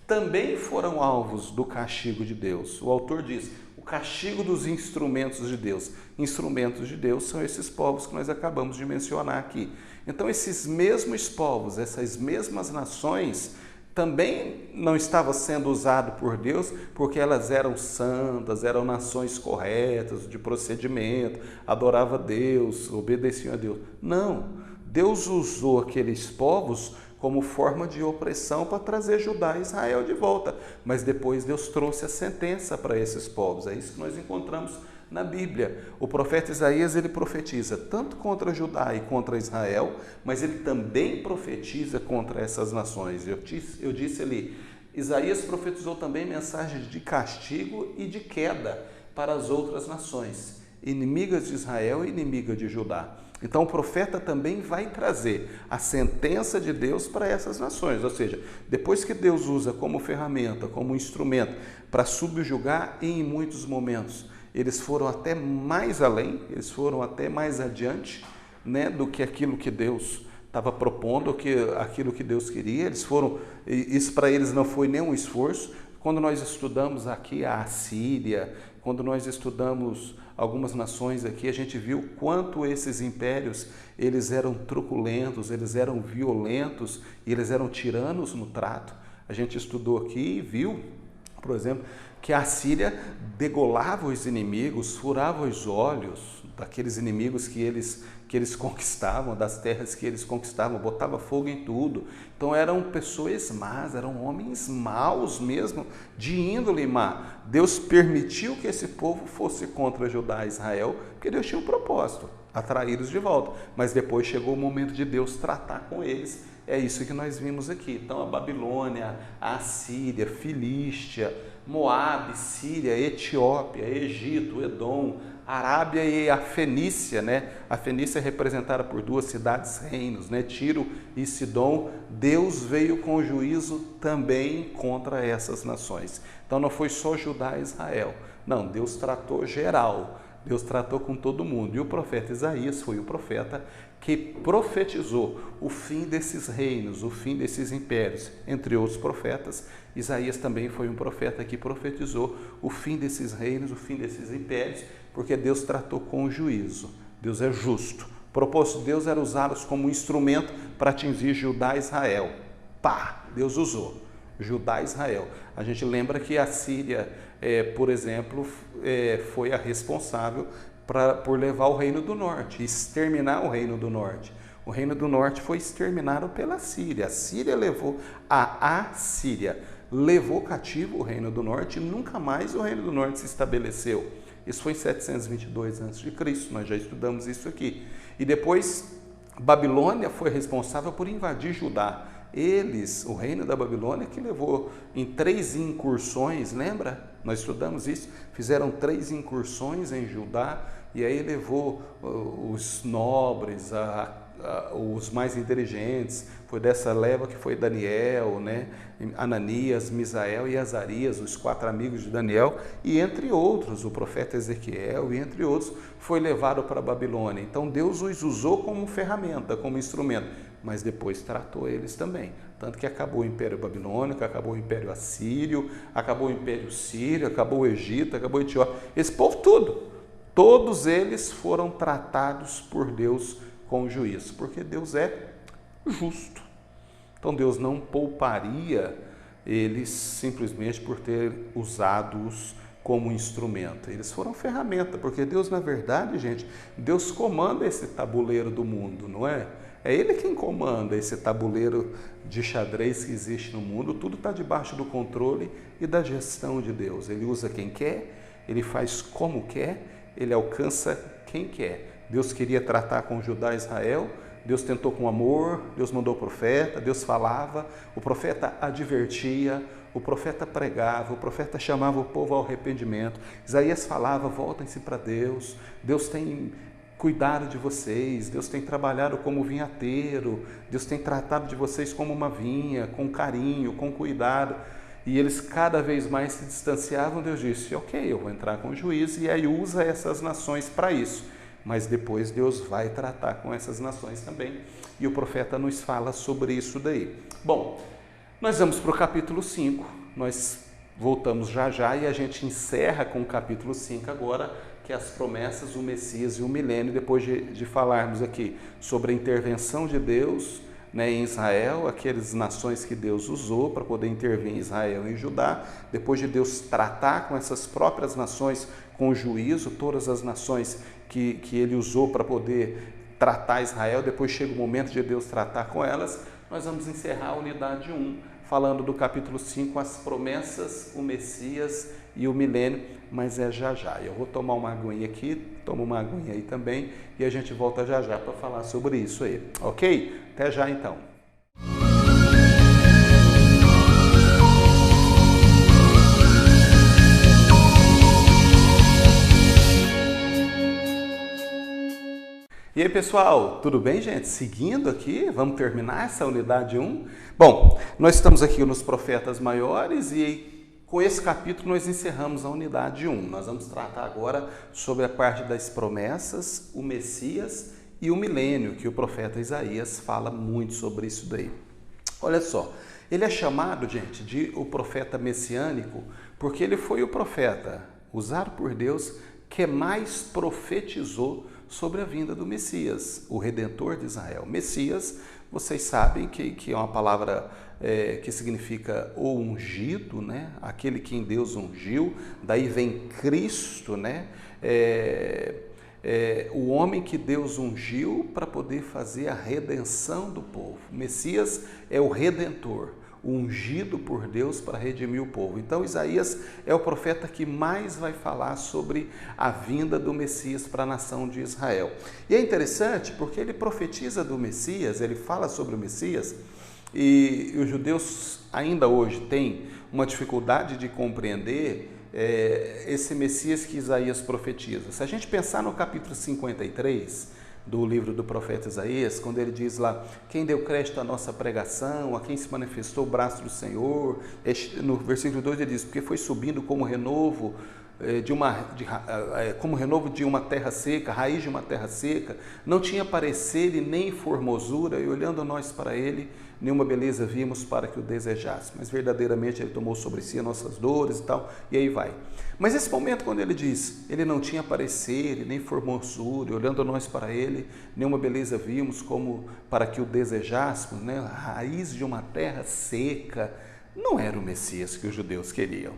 Speaker 1: também foram alvos do castigo de Deus. O autor diz, o castigo dos instrumentos de Deus. Instrumentos de Deus são esses povos que nós acabamos de mencionar aqui. Então, esses mesmos povos, essas mesmas nações, também não estavam sendo usados por Deus porque elas eram santas, eram nações corretas, de procedimento, adoravam a Deus, obedeciam a Deus. Não, Deus usou aqueles povos como forma de opressão para trazer Judá e Israel de volta. Mas depois Deus trouxe a sentença para esses povos. É isso que nós encontramos na Bíblia. O profeta Isaías, ele profetiza tanto contra Judá e contra Israel, mas ele também profetiza contra essas nações. Eu disse ali, Isaías profetizou também mensagens de castigo e de queda para as outras nações, inimigas de Israel e inimigas de Judá. Então o profeta também vai trazer a sentença de Deus para essas nações, ou seja, depois que Deus usa como ferramenta, como instrumento para subjugar, e em muitos momentos eles foram até mais além, eles foram até mais adiante, né, do que aquilo que Deus estava propondo, aquilo que Deus queria. Eles foram, isso para eles não foi nenhum esforço. Quando nós estudamos aqui a Assíria, quando nós estudamos algumas nações aqui, a gente viu quanto esses impérios, eles eram truculentos, eles eram violentos, e eles eram tiranos no trato. A gente estudou aqui e viu, por exemplo, que a Assíria degolava os inimigos, furava os olhos daqueles inimigos que eles conquistavam, das terras que eles conquistavam, botava fogo em tudo. Então eram pessoas más, eram homens maus mesmo, de índole má. Deus permitiu que esse povo fosse contra Judá e Israel, porque Deus tinha um propósito, atraí-los de volta. Mas depois chegou o momento de Deus tratar com eles. É isso que nós vimos aqui. Então a Babilônia, a Assíria, Filístia, Moabe, Síria, Etiópia, Egito, Edom, Arábia e a Fenícia, né? A Fenícia é representada por duas cidades-reinos, né? Tiro e Sidom. Deus veio com juízo também contra essas nações. Então não foi só Judá e Israel. Não, Deus tratou geral. Deus tratou com todo mundo. E o profeta Isaías foi o profeta que profetizou o fim desses reinos, o fim desses impérios. Entre outros profetas, Isaías também foi um profeta que profetizou o fim desses reinos, o fim desses impérios, porque Deus tratou com juízo. Deus é justo. O propósito de Deus era usá-los como instrumento para atingir Judá e Israel. Pá! Deus usou Judá e Israel. A gente lembra que a Síria, por exemplo, foi a responsável por levar o Reino do Norte, exterminar o Reino do Norte. O Reino do Norte foi exterminado pela Síria. A Síria levou, a Assíria levou cativo o Reino do Norte e nunca mais o Reino do Norte se estabeleceu. Isso foi em 722 a.C., nós já estudamos isso aqui. E depois, Babilônia foi responsável por invadir Judá. Eles, o reino da Babilônia, que levou em 3 incursões, lembra? Nós estudamos isso, fizeram 3 incursões em Judá, e aí levou os nobres, os mais inteligentes. Foi dessa leva que foi Daniel, né? Ananias, Misael e Azarias, os 4 amigos de Daniel, e entre outros, o profeta Ezequiel, e entre outros, foi levado para a Babilônia. Então Deus os usou como ferramenta, como instrumento, mas depois tratou eles também. Tanto que acabou o Império Babilônico, acabou o Império Assírio, acabou o Império Sírio, acabou o Egito, acabou a Etiópia. Esse povo tudo, todos eles foram tratados por Deus com juízo, porque Deus é justo. Então Deus não pouparia eles simplesmente por ter usado-os como instrumento. Eles foram ferramenta, porque Deus, na verdade, gente, Deus comanda esse tabuleiro do mundo, não é? É Ele quem comanda esse tabuleiro de xadrez que existe no mundo. Tudo está debaixo do controle e da gestão de Deus. Ele usa quem quer, Ele faz como quer, Ele alcança quem quer. Deus queria tratar com Judá e Israel, Deus tentou com amor, Deus mandou o profeta, Deus falava, o profeta advertia, o profeta pregava, o profeta chamava o povo ao arrependimento. Isaías falava, voltem-se para Deus, Deus tem cuidado de vocês, Deus tem trabalhado como vinhateiro, Deus tem tratado de vocês como uma vinha, com carinho, com cuidado. e eles cada vez mais se distanciavam. Deus disse, ok, eu vou entrar com juízo, e aí usa essas nações para isso. Mas depois Deus vai tratar com essas nações também, e o profeta nos fala sobre isso daí. Bom, nós vamos para o capítulo 5, nós voltamos já já e a gente encerra com o capítulo 5 agora, que é as promessas, o Messias e o milênio, depois de falarmos aqui sobre a intervenção de Deus, né, em Israel, aquelas nações que Deus usou para poder intervir em Israel e em Judá, depois de Deus tratar com essas próprias nações com juízo, todas as nações que ele usou para poder tratar Israel, depois chega o momento de Deus tratar com elas, nós vamos encerrar a unidade 1, falando do capítulo 5, as promessas, o Messias e o milênio, mas é já já. Eu vou tomar uma aguinha aqui, tomo uma aguinha aí também, e a gente volta já já para falar sobre isso aí, ok? Até já então. E aí, pessoal, tudo bem, gente? Seguindo aqui, vamos terminar essa unidade 1? Bom, nós estamos aqui nos profetas maiores e com esse capítulo nós encerramos a unidade 1. Nós vamos tratar agora sobre a parte das promessas, o Messias e o milênio, que o profeta Isaías fala muito sobre isso daí. Olha só, ele é chamado, gente, de o profeta messiânico porque ele foi o profeta usado por Deus que mais profetizou sobre a vinda do Messias, o Redentor de Israel. Messias, vocês sabem que é uma palavra que significa o ungido, né? Aquele que em Deus ungiu, daí vem Cristo, né? O homem que Deus ungiu para poder fazer a redenção do povo. Messias é o Redentor, ungido por Deus para redimir o povo. Então Isaías é o profeta que mais vai falar sobre a vinda do Messias para a nação de Israel. E é interessante porque ele profetiza do Messias, ele fala sobre o Messias, e os judeus ainda hoje têm uma dificuldade de compreender esse Messias que Isaías profetiza. Se a gente pensar no capítulo 53, do livro do profeta Isaías, quando ele diz lá, quem deu crédito à nossa pregação, a quem se manifestou o braço do Senhor, no versículo 2 ele diz, porque foi subindo como renovo de uma terra seca, raiz de uma terra seca, não tinha parecer e nem formosura, e olhando nós para ele, nenhuma beleza vimos para que o desejasse, mas verdadeiramente ele tomou sobre si as nossas dores e tal, e aí vai. Mas esse momento quando ele diz, ele não tinha parecer e nem formosura, e olhando nós para ele, nenhuma beleza vimos como para que o desejássemos, né? Raiz de uma terra seca, não era o Messias que os judeus queriam.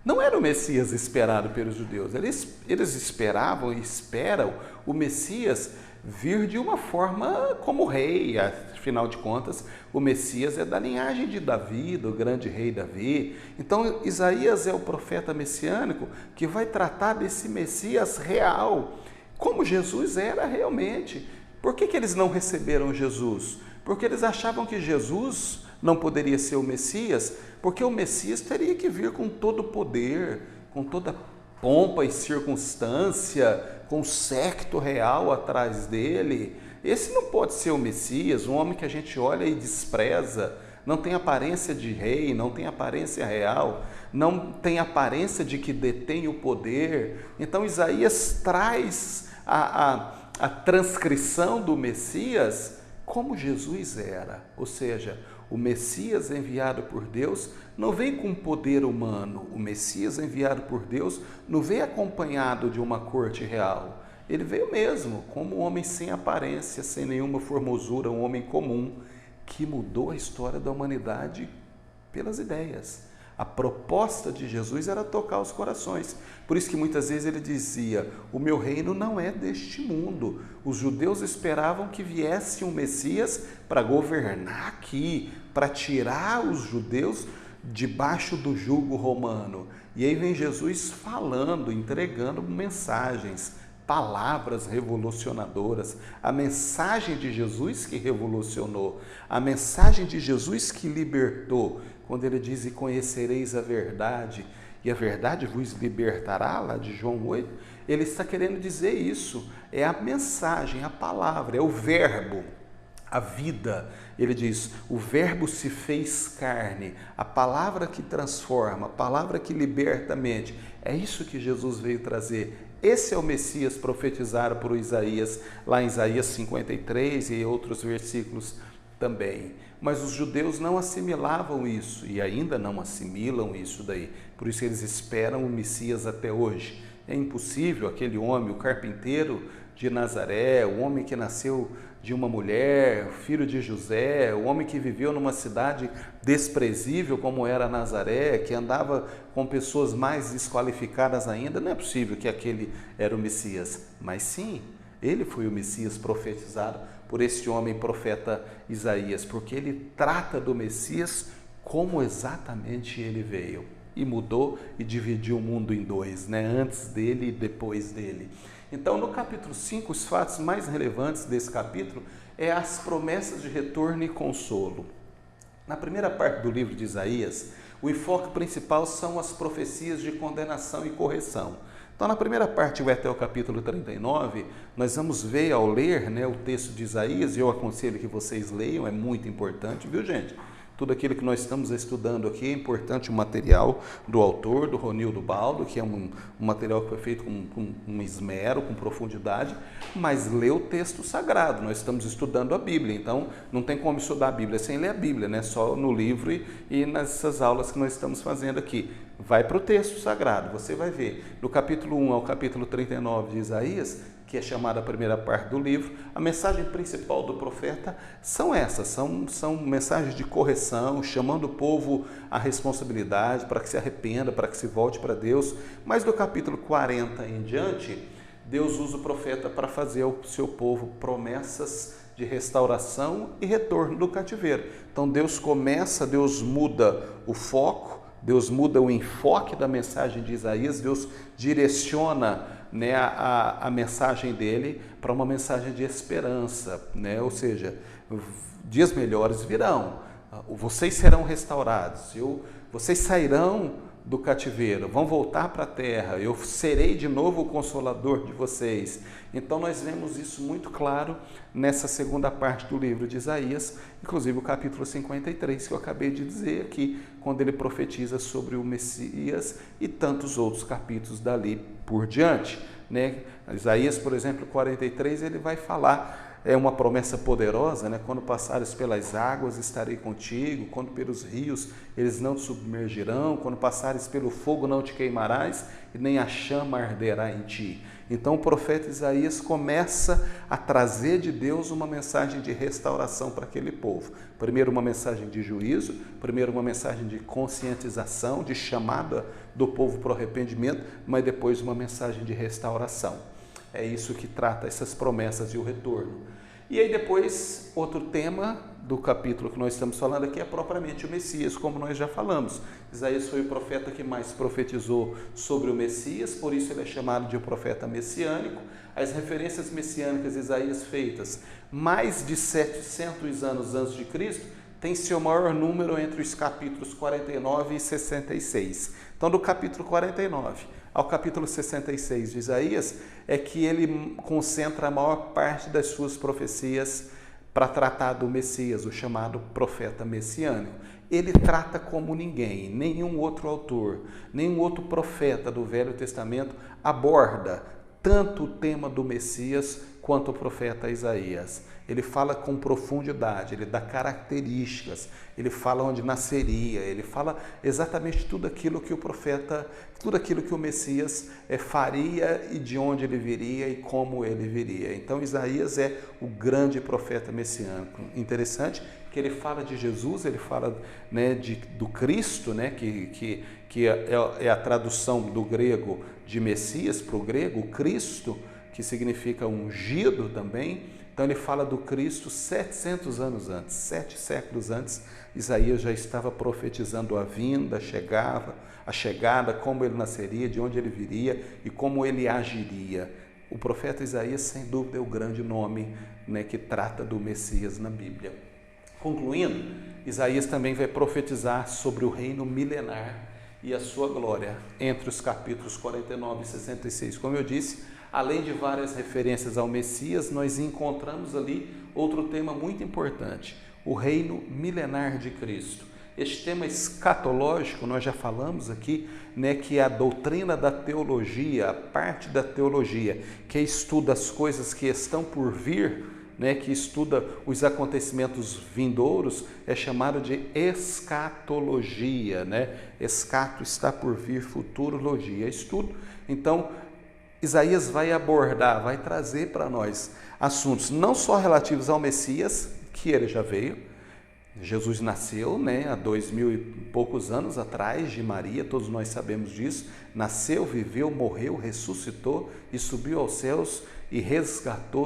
Speaker 1: Não era o Messias esperado pelos judeus, eles esperavam e esperam o Messias vir de uma forma como rei. Afinal de contas, o Messias é da linhagem de Davi, do grande rei Davi. Então, Isaías é o profeta messiânico que vai tratar desse Messias real, como Jesus era realmente. Por que eles não receberam Jesus? Porque eles achavam que Jesus não poderia ser o Messias, porque o Messias teria que vir com todo o poder, com toda pompa e circunstância, com o séquito real atrás dele. Esse não pode ser o Messias, um homem que a gente olha e despreza, não tem aparência de rei, não tem aparência real, não tem aparência de que detém o poder. Então Isaías traz a transcrição do Messias como Jesus era, ou seja, o Messias enviado por Deus não vem com poder humano, o Messias enviado por Deus não vem acompanhado de uma corte real, ele veio mesmo como um homem sem aparência, sem nenhuma formosura, um homem comum, que mudou a história da humanidade pelas ideias. A proposta de Jesus era tocar os corações. Por isso que muitas vezes ele dizia, o meu reino não é deste mundo. Os judeus esperavam que viesse um Messias para governar aqui, para tirar os judeus debaixo do jugo romano. E aí vem Jesus falando, entregando mensagens, palavras revolucionadoras, a mensagem de Jesus que revolucionou, a mensagem de Jesus que libertou, quando ele diz, e conhecereis a verdade, e a verdade vos libertará, lá de João 8, ele está querendo dizer isso, é a mensagem, a palavra, é o verbo. a vida. Ele diz, o verbo se fez carne, a palavra que transforma, a palavra que liberta a mente. É isso que Jesus veio trazer. Esse é o Messias profetizado por Isaías, lá em Isaías 53 e outros versículos também. Mas os judeus não assimilavam isso e ainda não assimilam isso daí. Por isso eles esperam o Messias até hoje. É impossível aquele homem, o carpinteiro de Nazaré, o homem que nasceu de uma mulher, filho de José, o homem que viveu numa cidade desprezível como era Nazaré, que andava com pessoas mais desqualificadas ainda, não é possível que aquele era o Messias. Mas sim, ele foi o Messias profetizado por esse homem profeta Isaías, porque ele trata do Messias como exatamente ele veio. E mudou e dividiu o mundo em dois, né? Antes dele e depois dele. Então, no capítulo 5, os fatos mais relevantes desse capítulo é as promessas de retorno e consolo. Na primeira parte do livro de Isaías, o enfoque principal são as profecias de condenação e correção. Então, na primeira parte, vai até o capítulo 39, nós vamos ver ao ler, né, o texto de Isaías, e eu aconselho que vocês leiam, é muito importante, viu, gente? Tudo aquilo que nós estamos estudando aqui é importante, o material do autor, do Ronildo Baldo, que é um material que foi feito com esmero, com profundidade, mas lê o texto sagrado, nós estamos estudando a Bíblia, então não tem como estudar a Bíblia sem ler a Bíblia, né? Só no livro e nessas aulas que nós estamos fazendo aqui. Vai para o texto sagrado, você vai ver, do capítulo 1 ao capítulo 39 de Isaías, que é chamada a primeira parte do livro, a mensagem principal do profeta são essas, são mensagens de correção, chamando o povo à responsabilidade, para que se arrependa, para que se volte para Deus. Mas do capítulo 40 em diante, Deus usa o profeta para fazer ao seu povo promessas de restauração e retorno do cativeiro. Então Deus muda o foco, Deus muda o enfoque da mensagem de Isaías, Deus direciona, né, a mensagem dele para uma mensagem de esperança, né? Ou seja, dias melhores virão, vocês serão restaurados, vocês sairão do cativeiro, vão voltar para a terra, eu serei de novo o consolador de vocês. Então nós vemos isso muito claro nessa segunda parte do livro de Isaías, inclusive o capítulo 53, que eu acabei de dizer aqui, quando ele profetiza sobre o Messias e tantos outros capítulos dali por diante, né? Isaías, por exemplo, 43, ele vai falar, é uma promessa poderosa, né? Quando passares pelas águas, estarei contigo, quando pelos rios, eles não te submergirão, quando passares pelo fogo, não te queimarás, e nem a chama arderá em ti. Então o profeta Isaías começa a trazer de Deus uma mensagem de restauração para aquele povo. Primeiro uma mensagem de juízo, primeiro uma mensagem de conscientização, de chamada do povo para o arrependimento, mas depois uma mensagem de restauração. É isso que trata essas promessas e o retorno. E aí depois, outro tema do capítulo que nós estamos falando aqui é propriamente o Messias, como nós já falamos. Isaías foi o profeta que mais profetizou sobre o Messias, por isso ele é chamado de o profeta messiânico. As referências messiânicas de Isaías feitas mais de 700 anos antes de Cristo tem seu maior número entre os capítulos 49 e 66. Então, do capítulo 49 ao capítulo 66 de Isaías, é que ele concentra a maior parte das suas profecias para tratar do Messias, o chamado profeta messiânico. Ele trata como ninguém, nenhum outro autor, nenhum outro profeta do Velho Testamento aborda tanto o tema do Messias quanto o profeta Isaías. Ele fala com profundidade, ele dá características, ele fala onde nasceria, ele fala exatamente tudo aquilo que o profeta, tudo aquilo que o Messias faria e de onde ele viria e como ele viria. Então Isaías é o grande profeta messiânico. Interessante que ele fala de Jesus, ele fala, né, do Cristo, né, que é a tradução do grego de Messias para o grego, Cristo, que significa ungido também. Então ele fala do Cristo 700 anos antes, 7 séculos antes, Isaías já estava profetizando a vinda, a chegada, como ele nasceria, de onde ele viria e como ele agiria. O profeta Isaías, sem dúvida, é o grande nome, né, que trata do Messias na Bíblia. Concluindo, Isaías também vai profetizar sobre o reino milenar e a sua glória entre os capítulos 49 e 66. Como eu disse, além de várias referências ao Messias, nós encontramos ali outro tema muito importante, o reino milenar de Cristo. Este tema escatológico, nós já falamos aqui, né, que é a doutrina da teologia, a parte da teologia, que estuda as coisas que estão por vir, né, que estuda os acontecimentos vindouros, é chamado de escatologia, né? Escato está por vir, futurologia, estudo. Então, Isaías vai abordar, vai trazer para nós assuntos não só relativos ao Messias, que ele já veio, Jesus nasceu, né, há 2000 e poucos anos atrás de Maria, todos nós sabemos disso, nasceu, viveu, morreu, ressuscitou e subiu aos céus e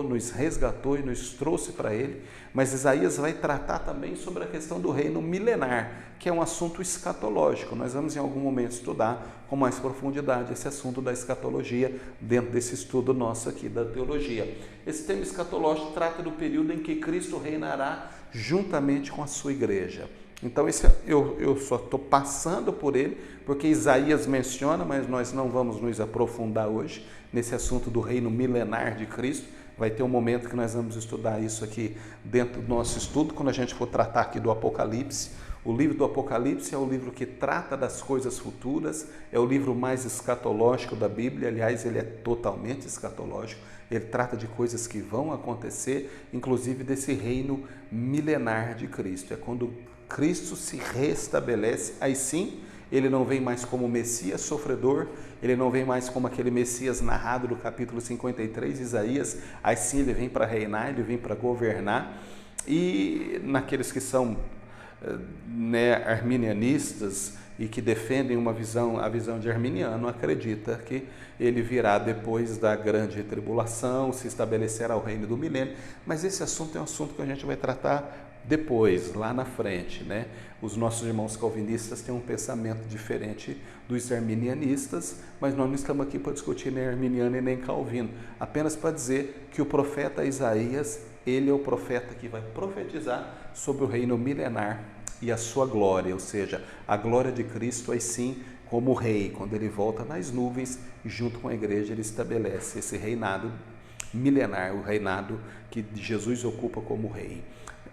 Speaker 1: nos resgatou e nos trouxe para ele. Mas Isaías vai tratar também sobre a questão do reino milenar, que é um assunto escatológico. Nós vamos em algum momento estudar com mais profundidade esse assunto da escatologia dentro desse estudo nosso aqui da teologia. Esse tema escatológico trata do período em que Cristo reinará juntamente com a sua igreja. Então eu só estou passando por ele, porque Isaías menciona, mas nós não vamos nos aprofundar hoje nesse assunto do reino milenar de Cristo. Vai ter um momento que nós vamos estudar isso aqui dentro do nosso estudo, quando a gente for tratar aqui do Apocalipse. O livro do Apocalipse é o livro que trata das coisas futuras, é o livro mais escatológico da Bíblia, aliás, ele é totalmente escatológico, ele trata de coisas que vão acontecer, inclusive desse reino milenar de Cristo. É quando Cristo se restabelece, aí sim, ele não vem mais como Messias sofredor, ele não vem mais como aquele Messias narrado no capítulo 53 de Isaías, aí sim ele vem para reinar, ele vem para governar, e naqueles que são arminianistas e que defendem a visão de Arminiano, acredita que ele virá depois da grande tribulação, se estabelecerá o reino do milênio, mas esse assunto é um assunto que a gente vai tratar depois, lá na frente, né? Os nossos irmãos calvinistas têm um pensamento diferente dos arminianistas, mas nós não estamos aqui para discutir nem arminiano e nem calvino, apenas para dizer que o profeta Isaías, ele é o profeta que vai profetizar sobre o reino milenar e a sua glória, ou seja, a glória de Cristo aí sim como rei, quando ele volta nas nuvens, junto com a igreja ele estabelece esse reinado milenar, o reinado que Jesus ocupa como rei.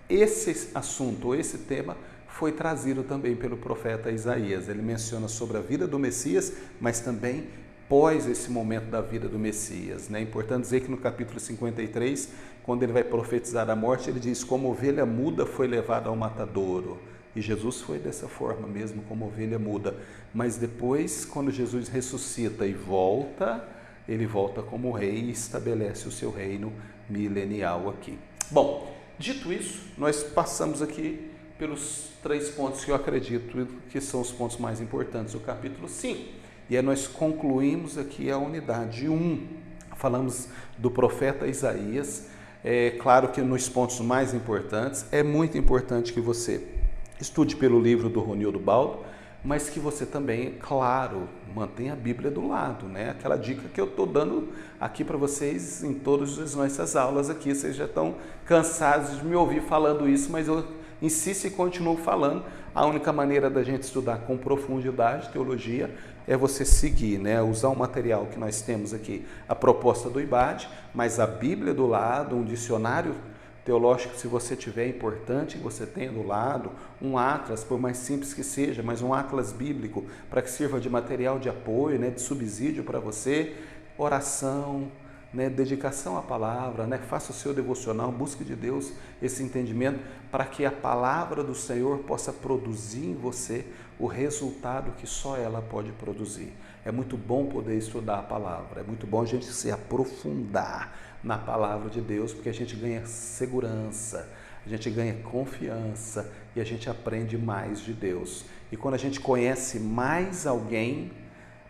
Speaker 1: Esse assunto, esse tema, foi trazido também pelo profeta Isaías. Ele menciona sobre a vida do Messias, mas também pós esse momento da vida do Messias. É importante dizer que no capítulo 53, quando ele vai profetizar a morte, ele diz: como ovelha muda foi levada ao matadouro. E Jesus foi dessa forma mesmo, como ovelha muda. Mas depois, quando Jesus ressuscita e volta, ele volta como rei e estabelece o seu reino milenial aqui. Bom, dito isso, nós passamos aqui pelos 3 pontos que eu acredito que são os pontos mais importantes do capítulo 5. E aí nós concluímos aqui a unidade 1. Falamos do profeta Isaías. É claro que nos pontos mais importantes, é muito importante que você estude pelo livro do Ronildo Baldo, mas que você também, claro, mantenha a Bíblia do lado, né? Aquela dica que eu estou dando aqui para vocês em todas as nossas aulas aqui. Vocês já estão cansados de me ouvir falando isso, mas eu insisto e continuo falando. A única maneira da gente estudar com profundidade teologia é você seguir, né? Usar o material que nós temos aqui, a proposta do IBAD, mas a Bíblia do lado, um dicionário teológico, se você tiver, é importante que você tenha do lado um atlas, por mais simples que seja, mas um atlas bíblico para que sirva de material de apoio, né, de subsídio para você, oração, né, dedicação à palavra, né, faça o seu devocional, busque de Deus esse entendimento para que a palavra do Senhor possa produzir em você o resultado que só ela pode produzir. É muito bom poder estudar a palavra, é muito bom a gente se aprofundar na palavra de Deus, porque a gente ganha segurança, a gente ganha confiança e a gente aprende mais de Deus. E quando a gente conhece mais alguém,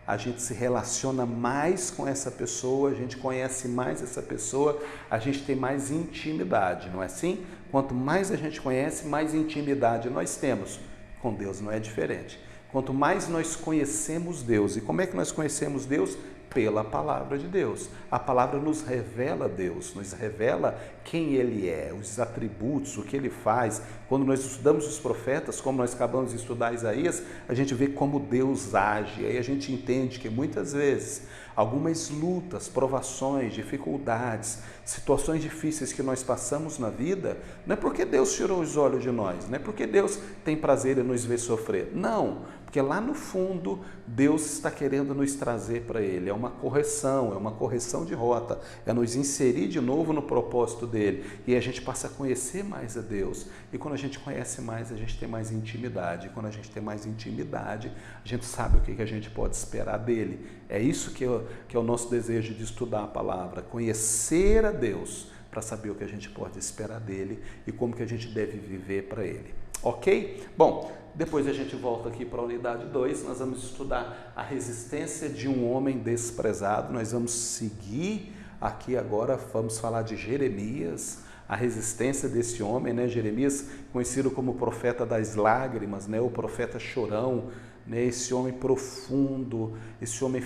Speaker 1: a gente se relaciona mais com essa pessoa, a gente conhece mais essa pessoa, a gente tem mais intimidade, não é assim? Quanto mais a gente conhece, mais intimidade nós temos. Com Deus não é diferente. Quanto mais nós conhecemos Deus, e como é que nós conhecemos Deus? Pela palavra de Deus. A palavra nos revela Deus, nos revela quem Ele é, os atributos, o que Ele faz. Quando nós estudamos os profetas, como nós acabamos de estudar Isaías, a gente vê como Deus age. Aí a gente entende que muitas vezes algumas lutas, provações, dificuldades, situações difíceis que nós passamos na vida, não é porque Deus tirou os olhos de nós, não é porque Deus tem prazer em nos ver sofrer. Não, porque lá no fundo Deus está querendo nos trazer para Ele. É uma correção de rota, é nos inserir de novo no propósito dEle. E a gente passa a conhecer mais a Deus. E quando a gente conhece mais, a gente tem mais intimidade. E quando a gente tem mais intimidade, a gente sabe o que a gente pode esperar dEle. É isso que é o nosso desejo de estudar a palavra, conhecer a Deus, para saber o que a gente pode esperar dEle e como que a gente deve viver para Ele. Ok? Bom, depois a gente volta aqui para a unidade 2, nós vamos estudar a resistência de um homem desprezado. Nós vamos seguir aqui agora, vamos falar de Jeremias, a resistência desse homem, né? Jeremias, conhecido como profeta das lágrimas, né? O profeta chorão, né? Esse homem profundo, esse homem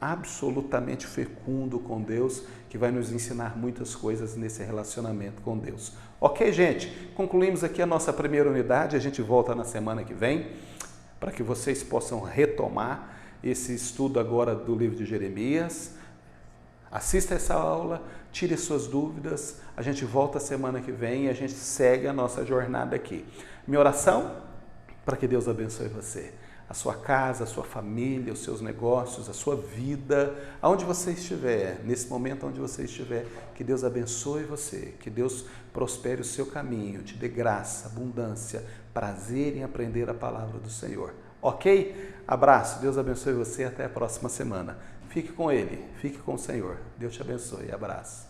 Speaker 1: absolutamente fecundo com Deus, que vai nos ensinar muitas coisas nesse relacionamento com Deus. Ok, gente? Concluímos aqui a nossa primeira unidade, a gente volta na semana que vem, para que vocês possam retomar esse estudo agora do livro de Jeremias. Assista essa aula, tire suas dúvidas, a gente volta semana que vem e a gente segue a nossa jornada aqui. Minha oração, para que Deus abençoe você, a sua casa, a sua família, os seus negócios, a sua vida, aonde você estiver, nesse momento onde você estiver, que Deus abençoe você, que Deus prospere o seu caminho, te dê graça, abundância, prazer em aprender a palavra do Senhor. Ok? Abraço, Deus abençoe você, até a próxima semana. Fique com Ele, fique com o Senhor. Deus te abençoe, abraço.